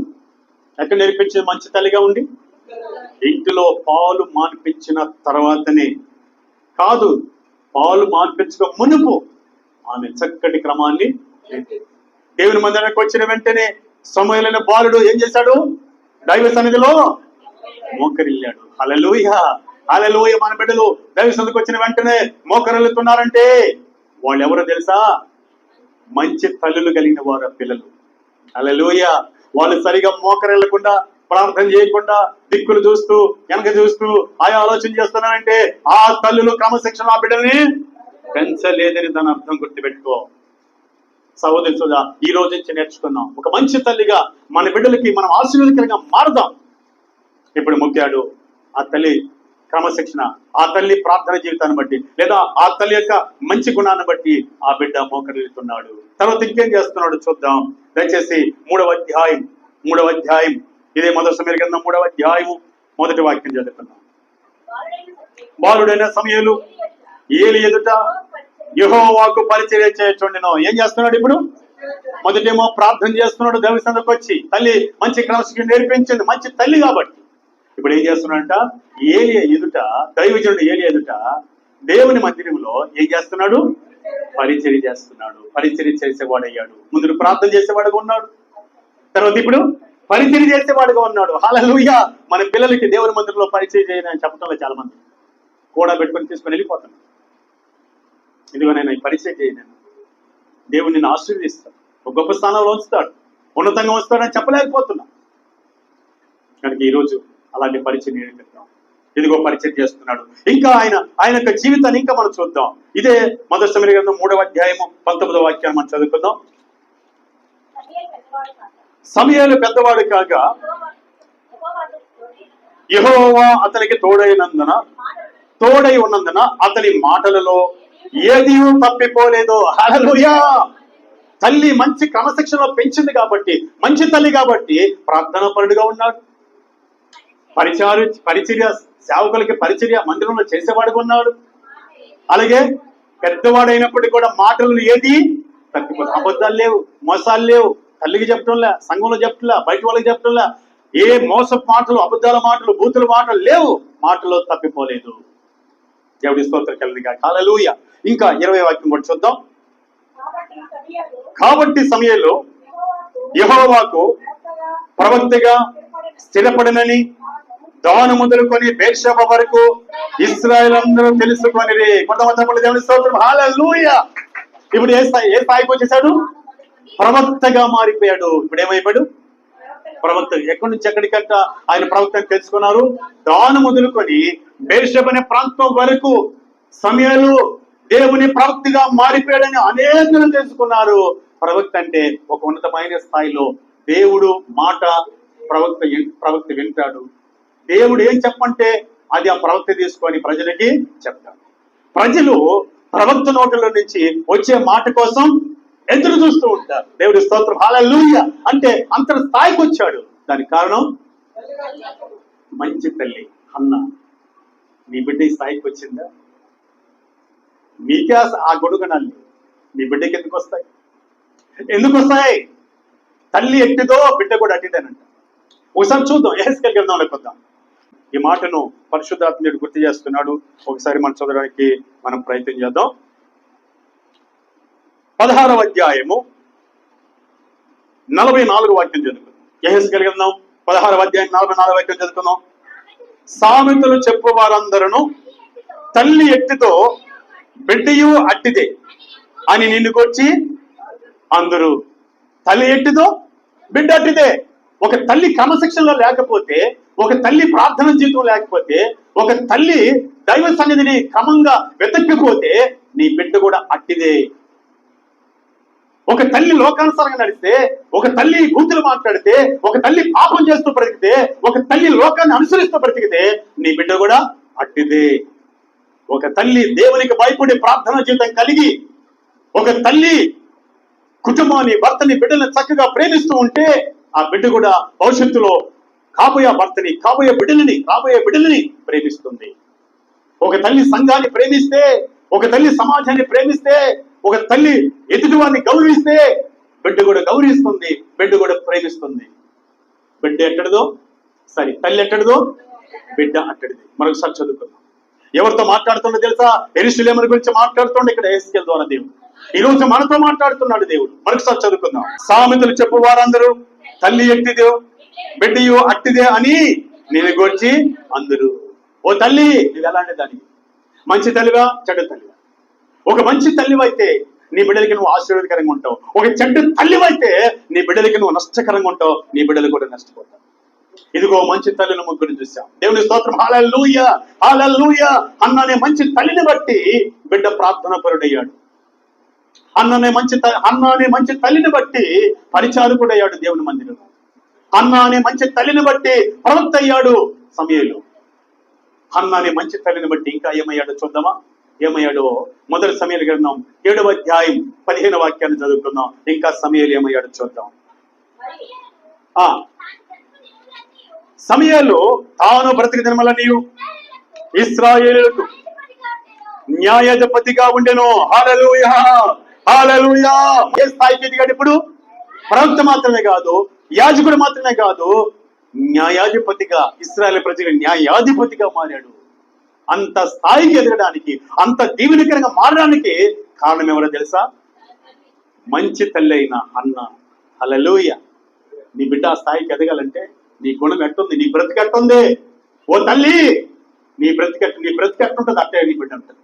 ఎక్కడ నేర్పించే మంచి తల్లిగా ఉండి ఇంటిలో పాలు మాన్పించిన తర్వాతనే కాదు, పాలు మాన్పించక మునుపు ఆమె చక్కటి క్రమాన్ని దేవుని మందిరానికి వచ్చిన వెంటనే సమూయేలు బాలుడు ఏం చేశాడు? దైవ సన్నిధిలో మోకరిల్లాడు. హల్లెలూయా. మన బిడ్డలు దైవ సన్నిధికి వచ్చిన వెంటనే మోకరిల్లుతున్నారంటే వాళ్ళు ఎవరో తెలుసా? మంచి తల్లులు కలిగిన వారు పిల్లలు. హల్లెలూయా. వాళ్ళు సరిగా మోకరిల్లకుండా, ప్రార్థన చేయకుండా, దిక్కులు చూస్తూ, వెనక చూస్తూ ఆయా ఆలోచన చేస్తున్నారంటే ఆ తల్లులు క్రమశిక్షణ ఆ బిడ్డల్ని పెంచలేదని దాని అర్థం గుర్తుపెట్టుకో. సహోదరి సోదరా, ఈ రోజు నుంచి నేర్చుకున్నాం. ఒక మంచి తల్లిగా మన బిడ్డలకి మనం ఆశీర్వాదకరంగా మారుదాం. ఇప్పుడు ముఖ్యాడు ఆ తల్లి క్రమశిక్షణ, ఆ తల్లి ప్రార్థన జీవితాన్ని బట్టి, లేదా ఆ తల్లి యొక్క మంచి గుణాన్ని బట్టి ఆ బిడ్డ మోకరిల్లుతున్నాడు. తర్వాత ఇంకేం చేస్తున్నాడు చూద్దాం. దయచేసి 3వ అధ్యాయం ఇదే మొదటి సమూయేలు గ్రంథం 3వ అధ్యాయము 1వ వాక్యం చదువుతున్నాం. బాలుడైన సమూయేలు ఏలి ఎదుట యెహోవాకు పరిచర్య చేయుచుండెను. ఏం చేస్తున్నాడు ఇప్పుడు? మొదటేమో ప్రార్థన చేస్తున్నాడు దేవుని సన్నిధికి వచ్చి. తల్లి మంచి క్రమశిక్షణ నేర్పించింది, మంచి తల్లి కాబట్టి. ఇప్పుడు ఏం చేస్తున్నాడంట? ఏలి ఎదుట, దైవజనుడు ఏలి ఎదుట దేవుని మందిరంలో ఏం చేస్తున్నాడు? పరిచర్య చేస్తున్నాడు. పరిచర్య చేసేవాడయ్యాడు. ముందు ప్రార్థన చేసేవాడుగా ఉన్నాడు, తర్వాత ఇప్పుడు పరిచర్య చేసేవాడుగా ఉన్నాడు. హల్లెలూయా. మన పిల్లలకి దేవుని మందిరంలో పరిచయం చేయని చెప్పడంలో చాలా మంది కూడా పెట్టుకొని తీసుకొని వెళ్ళిపోతాను. ఇదిగో నేను ఈ పరిచయం చేయను, దేవుడు నిన్ను ఆశీర్వదిస్తాడు, ఒక గొప్ప స్థానంలో ఉంచుతాడు, ఉన్నతంగా ఉంచుతాడని చెప్పలేకపోతున్నా. కనుక ఈరోజు అలాంటి పరిచయం నేర్పిద్దాం. ఇదిగో పరిచయం చేస్తున్నాడు. ఇంకా ఆయన యొక్క జీవితాన్ని ఇంకా మనం చూద్దాం. ఇదే మొదటి సమూయేలు గ్రంథం 3వ అధ్యాయము 19వ వాక్యాన్ని మనం చదువుకుందాం. సమూయేలు పెద్దవాడు కాగా యెహోవా అతనికి తోడై ఉన్నందున అతని మాటలలో ఏదీ తప్పిపోలేదు. హల్లెలూయా. తల్లి మంచి క్రమశిక్షణలో పెంచింది కాబట్టి, మంచి తల్లి కాబట్టి ప్రార్థనా పరుడుగా ఉన్నాడు. పరిచర్య సేవకులకి పరిచర్య మందిరంలో చేసేవాడుగా ఉన్నాడు. అలాగే పెద్దవాడైనప్పటికీ కూడా మాటలు ఏది తప్పిపోతుంది. అబద్ధాలు లేవు, మోసాలు లేవు. తల్లికి చెప్పడంలే, సంఘంలో చెప్పడంలే, బయట వాళ్ళకి చెప్పడంలే. ఏ మోసపు మాటలు, అబద్ధాల మాటలు, బూతుల మాటలు లేవు. మాటలు తప్పిపోలేదు. దేవుడి స్తోత్రం కలిగిన హల్లెలూయా. ఇంకా 20వ వాక్యం కూడా చూద్దాం. కాబట్టి సమూయేలు యెహోవాకు ప్రవక్తగా స్థిరపడినని దాను మొదలుకొని బేర్షెబ వరకు ఇశ్రాయేలు అందరూ తెలుసుకొని కొంతమంది దేవుని స్తోత్రం హల్లెలూయా. ఇప్పుడు ఏ స్థాయికి వచ్చేసాడు? ప్రవక్తగా మారిపోయాడు. ఇప్పుడు ఏమైపోయాడు? ప్రవక్త. ఎక్కడి నుంచి ఎక్కడికంట ఆయన ప్రవక్తని తెలుసుకున్నారు? దాను మొదలుకొని బేర్షెబ అనే ప్రాంతం వరకు సమూయేలు దేవుని ప్రవక్తగా మారిపోయాడని అనేకులు తెలుసుకున్నారు. ప్రవక్త అంటే ఒక ఉన్నతమైన స్థాయిలో దేవుడు మాట ప్రవక్త వింటాడు. దేవుడు ఏం చెప్పంటే అది ఆ ప్రవక్త తీసుకొని ప్రజలకి చెప్తాడు. ప్రజలు ప్రవక్త నోటిలో నుంచి వచ్చే మాట కోసం ఎదురు చూస్తూ ఉంటారు. దేవుడి స్తోత్రం హల్లెలూయా. అంటే అంత స్థాయికి వచ్చాడు. దానికి కారణం మంచి తల్లి హన్నా. నీ బిడ్డ ఈ స్థాయికి వచ్చిందా? నీకే ఆ గొడుగునాలు నీ బిడ్డకి ఎందుకు వస్తాయి? తల్లి ఎట్టిదో బిడ్డ కూడా అట్టిదేనంట. ఒకసారి చూద్దాం, యెహెజ్కేలు గ్రంథంలోకి వద్దాం. ఈ మాటను పరిశుద్ధాత్ముడు గుర్తు చేస్తున్నాడు. ఒకసారి మనం చదవడానికి మనం ప్రయత్నం చేద్దాం. 16వ అధ్యాయము 44వ వాక్యం చదువుకుందాం. యెహెజ్కేలు గ్రంథం 16వ అధ్యాయం 44వ వాక్యం చదువుకుందాం. సామెతలు చెప్పు వారందరూ తల్లి ఎట్టిదో బిడ్డయు అట్టిదే అని నిన్నుకొచ్చి అందరూ. తల్లి ఎట్టిదో బిడ్డ అట్టిదే. ఒక తల్లి క్రమశిక్షణలో లేకపోతే, ఒక తల్లి ప్రార్థన జీవితం లేకపోతే, ఒక తల్లి దైవ సన్నిధిని క్రమంగా వెతక్కిపోతే నీ బిడ్డ కూడా అట్టిదే. ఒక తల్లి లోకానుసారంగా నడిస్తే, ఒక తల్లి బూతులు మాట్లాడితే, ఒక తల్లి పాపం చేస్తూ బ్రతికితే, ఒక తల్లి లోకాన్ని అనుసరిస్తూ బ్రతికితే నీ బిడ్డ కూడా అట్టిదే. ఒక తల్లి దేవునికి భయపడి ప్రార్థన జీవితం కలిగి, ఒక తల్లి కుటుంబాన్ని, భర్తని, బిడ్డల్ని చక్కగా ప్రేమిస్తూ ఉంటే ఆ బిడ్డ కూడా భవిష్యత్తులో కాబోయే భర్తని, కాబోయే బిడ్డలని ప్రేమిస్తుంది. ఒక తల్లి సంఘాన్ని ప్రేమిస్తే, ఒక తల్లి సమాజాన్ని ప్రేమిస్తే, ఒక తల్లి ఎదుటి వారిని గౌరవిస్తే బిడ్డ కూడా గౌరవిస్తుంది, బిడ్డ కూడా ప్రేమిస్తుంది. బిడ్డ ఎట్టడిదో తల్లి ఎట్టడిదో బిడ్డ అట్టడిది. మరొకసారి చదువుకుందాం. ఎవరితో మాట్లాడుతుండో తెలుసా? యెరూషలేము గురించి మాట్లాడుతుండే ఇక్కడ యెహెజ్కేలు ద్వారా దేవుడు ఈ రోజు మనతో మాట్లాడుతున్నాడు. దేవుడు మరొకసారి చదువుకుందాం. సామెతలు చెప్పు వారందరూ తల్లి ఎట్టిదో బిడ్డయు అట్టిదే అని నేను గూర్చి అందరూ. ఓ తల్లి, నువ్వు ఎలాంటి దాన్ని? మంచి తల్లివా, చెడ్డ తల్లివా? ఒక మంచి తల్లివైతే నీ బిడ్డలకి నువ్వు ఆశీర్వాదకరంగా ఉంటావు. ఒక చెడ్డ తల్లివైతే నీ బిడ్డలకి నువ్వు నష్టకరంగా ఉంటావు, నీ బిడ్డలు కూడా నష్టపోతావు. ఇదిగో మంచి తల్లిని ముగ్గురిని చూసాం. దేవుని స్తోత్రం హల్లెలూయా, హల్లెలూయా. అన్ననే మంచి తల్లిని బట్టి బిడ్డ ప్రార్థన పరుడయ్యాడు. అన్ననే మంచి తల్లిని బట్టి పరిచారకుడయ్యాడు దేవుని మందిరంలో. అన్న అనే మంచి తల్లిని బట్టి ప్రవక్త అయ్యాడు సమూయేలు. అన్న అనే మంచి తల్లిని బట్టి ఇంకా ఏమయ్యాడో చూద్దామా? ఏమయ్యాడో మొదటి సమూయేలు గ్రంథం 7వ అధ్యాయం 15వ వాక్యాన్ని చదువుకుందాం. ఇంకా సమూయేలు ఏమయ్యాడో చూద్దాం. సమూయేలు తాను బ్రతికి దినములన్నీయు ఇశ్రాయేలుకు న్యాయాధిపతిగా ఉండెను. హల్లెలూయా, హల్లెలూయా. ఏ స్థాయికి ఎదిగాడు ఇప్పుడు? ప్రవక్త మాత్రమే కాదు, యాజకుడు మాత్రమే కాదు, న్యాయాధిపతిగా, ఇశ్రాయేలు ప్రజలకు న్యాయాధిపతిగా మారాడు. అంత స్థాయికి ఎదగడానికి, అంత దీవెనకరంగా మారడానికి కారణం ఎవరో తెలుసా? మంచి తల్లి అయిన అన్న. హల్లెలూయా. నీ బిడ్డ ఆ స్థాయికి ఎదగాలంటే నీ గుణం ఎట్టుంది, నీ బ్రతికి ఎట్టుంది? ఓ తల్లి, నీ బ్రతికి ఎట్లుంటుంది అట్టే నీ బిడ్డ ఉంటుంది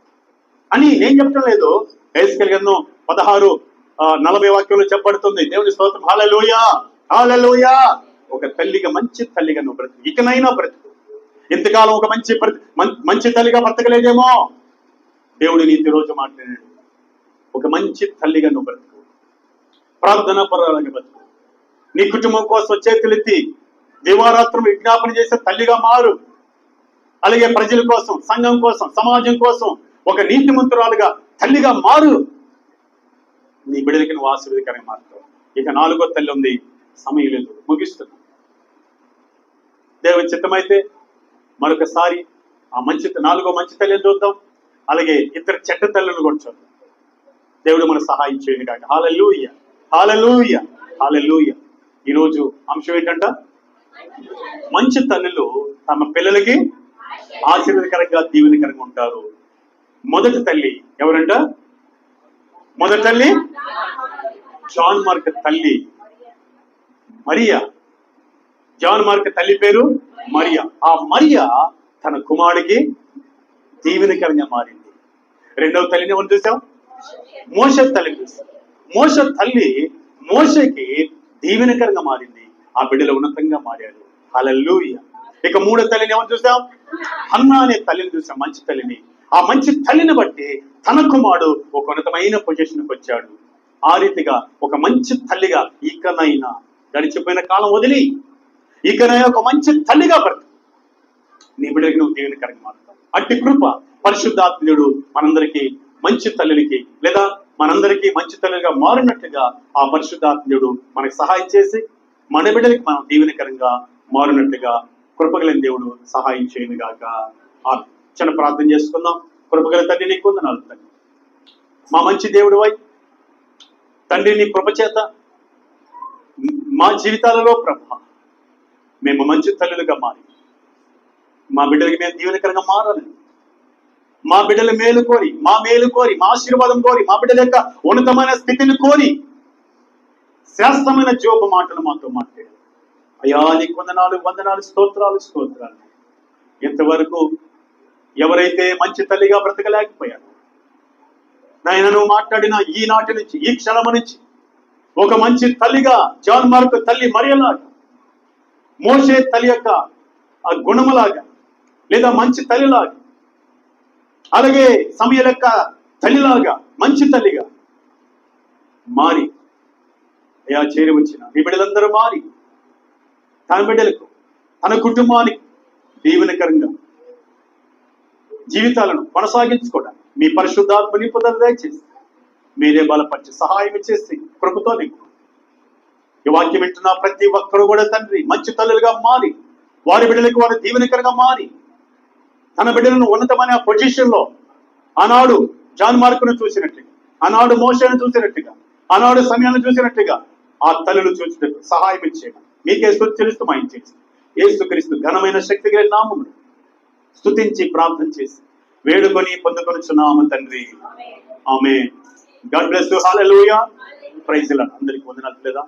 అని నేను చెప్పడం లేదు. హెస్కేలు గ్రంథం 16:40 వాక్యంలో చెప్పబడుతుంది. దేవుని స్తోత్రం. హల్లెలూయా, హల్లెలూయా. ఒక తల్లిగా, మంచి తల్లిగా నువ్వు బ్రతుకు. ఇకనైనా బ్రతుకు. ఇంతకాలం ఒక మంచి తల్లిగా బ్రతకలేదేమో, దేవుడు నీతి రోజు మాట్లాడాడు. ఒక మంచి తల్లిగా నువ్వు బ్రతుకు. ప్రార్థనా పరాలుగా బ్రతుకు. నీ కుటుంబం కోసం చేతులెత్తి దివారాత్రం విజ్ఞాపన చేసే తల్లిగా మారు. అలాగే ప్రజల కోసం, సంఘం కోసం, సమాజం కోసం ఒక నీతిమంతురాలుగా తల్లిగా మారు. నీ బిడ్డలకి నువ్వు ఆశీర్వదకరంగా మారుతావు. ఇక 4వ తల్లి ఉంది. సమయం లేదు, ముగిస్తున్నా. దేవుని చిత్తమైతే మరొకసారి ఆ 4వ మంచి తల్లిని చూద్దాం. అలాగే ఇద్దరు చెడ్డ తల్లులను కూడా చూద్దాం. దేవుడు మనకు సహాయం చేయను కాక. హల్లెలూయా, హల్లెలూయా, హల్లెలూయా. ఈరోజు అంశం ఏంటంట? మంచి తల్లులు తమ పిల్లలకి ఆశీర్వదకరంగా, దీవెనకరంగా ఉంటారు. మొదటి తల్లి ఎవరంట? మొదటి తల్లి జాన్ మార్క్ తల్లి మరియా. జాన్ మార్క్ తల్లి పేరు మరియా. ఆ మరియా తన కుమారుడికి దీవెనకరంగా మారింది. రెండవ తల్లిని ఎవరు చూసాం? మోషే తల్లిని చూసాం. మోషే తల్లి మోషేకి దీవెనకరంగా మారింది. ఆ బిడ్డలు ఉన్నతంగా మారారు. హల్లెలూయా. ఇక 3వ తల్లిని ఎవరు చూసాం? హన్నా అనే తల్లిని చూసాం, మంచి తల్లిని. ఆ మంచి తల్లిని బట్టి తన కుమారుడు ఒక ఉన్నతమైన పొజిషన్కి వచ్చాడు. ఆ రీతిగా ఒక మంచి తల్లిగా ఇకనైనా గడిచిపోయిన కాలం వదిలి ఇకనైనా ఒక మంచి తల్లిగా బ్రతుకు. నీ బిడ్డకి నువ్వు దీవెనకరంగా మారుతావు. అట్టి కృప పరిశుద్ధాత్ముడు మనందరికీ మంచి తల్లికి, లేదా మనందరికీ మంచి తల్లిగా మారినట్టుగా ఆ పరిశుద్ధాత్ముడు మనకు సహాయం చేసి మన బిడ్డలకి మనం దీవెనకరంగా మారినట్టుగా కృపగలిగిన దేవుడు సహాయం చేయను గాక. ఆ చిన్న ప్రార్థన చేసుకుందాం. కృపగల తండ్రి, నీకు వందనాలు తండ్రి. మా మంచి దేవుడు వై తండ్రి, నీ కృప చేత మా జీవితాలలో ప్రభ మేము మంచి తల్లులుగా మారి మా బిడ్డలకి మేము దీవెనకరంగా మారాలని, మా బిడ్డల మేలు కోరి, మా ఆశీర్వాదం కోరి, మా బిడ్డల యొక్క ఉన్నతమైన స్థితిని కోరి శ్రేష్టమైన జోబు మాటలు మాతో మాట్లాడు. అయ్యా నీకు వందనాలు, స్తోత్రాలు. ఇంతవరకు ఎవరైతే మంచి తల్లిగా బ్రతకలేకపోయారు నాయన, నువ్వు మాట్లాడిన ఈనాటి నుంచి, ఈ క్షణము నుంచి ఒక మంచి తల్లిగా జాన్ మార్క్ తల్లి మరియలాగా, మోషే తల్లి యొక్క ఆ గుణములాగా, లేదా మంచి తల్లిలాగా, అలాగే సమయ యొక్క తల్లిలాగా మంచి తల్లిగా మారి అయా చేరి వచ్చిన నీ బిడ్డలందరూ మారి తన బిడ్డలకు, తన కుటుంబానికి దీవెనకరంగా జీవితాలను కొనసాగించుకోవడానికి మీ పరిశుద్ధాత్మ నింపుదల దయచేసి మీరే బలపరిచి సహాయం చేసి కృపతో నీకు ఈ వాక్యం వింటున్న ప్రతి ఒక్కరు కూడా తండ్రి మంచి తల్లులుగా మారి వారి బిడ్డలకు వారి దీవెనకరంగా మారి తన బిడ్డలను ఉన్నతమైన పొజిషన్ లో ఆనాడు జాన్ మార్కును చూసినట్టుగా, ఆనాడు మోషేను చూసినట్టుగా, ఆనాడు సమయాన్ని చూసినట్టుగా ఆ తల్లులు చూసినట్టు సహాయం ఇచ్చేయడం మీకే స్తుతిస్తూ మాయించేసి యేసుక్రీస్తు ఘనమైన శక్తి కలిగిన నామమును స్తుతించి ప్రార్థన చేసి వేడుకొని పొందుకొనుచున్నాము తండ్రి. ఆమేన్. God bless you. హల్లెలూయా. Praise the Lord. అందరికీ వందనాలు. లేదా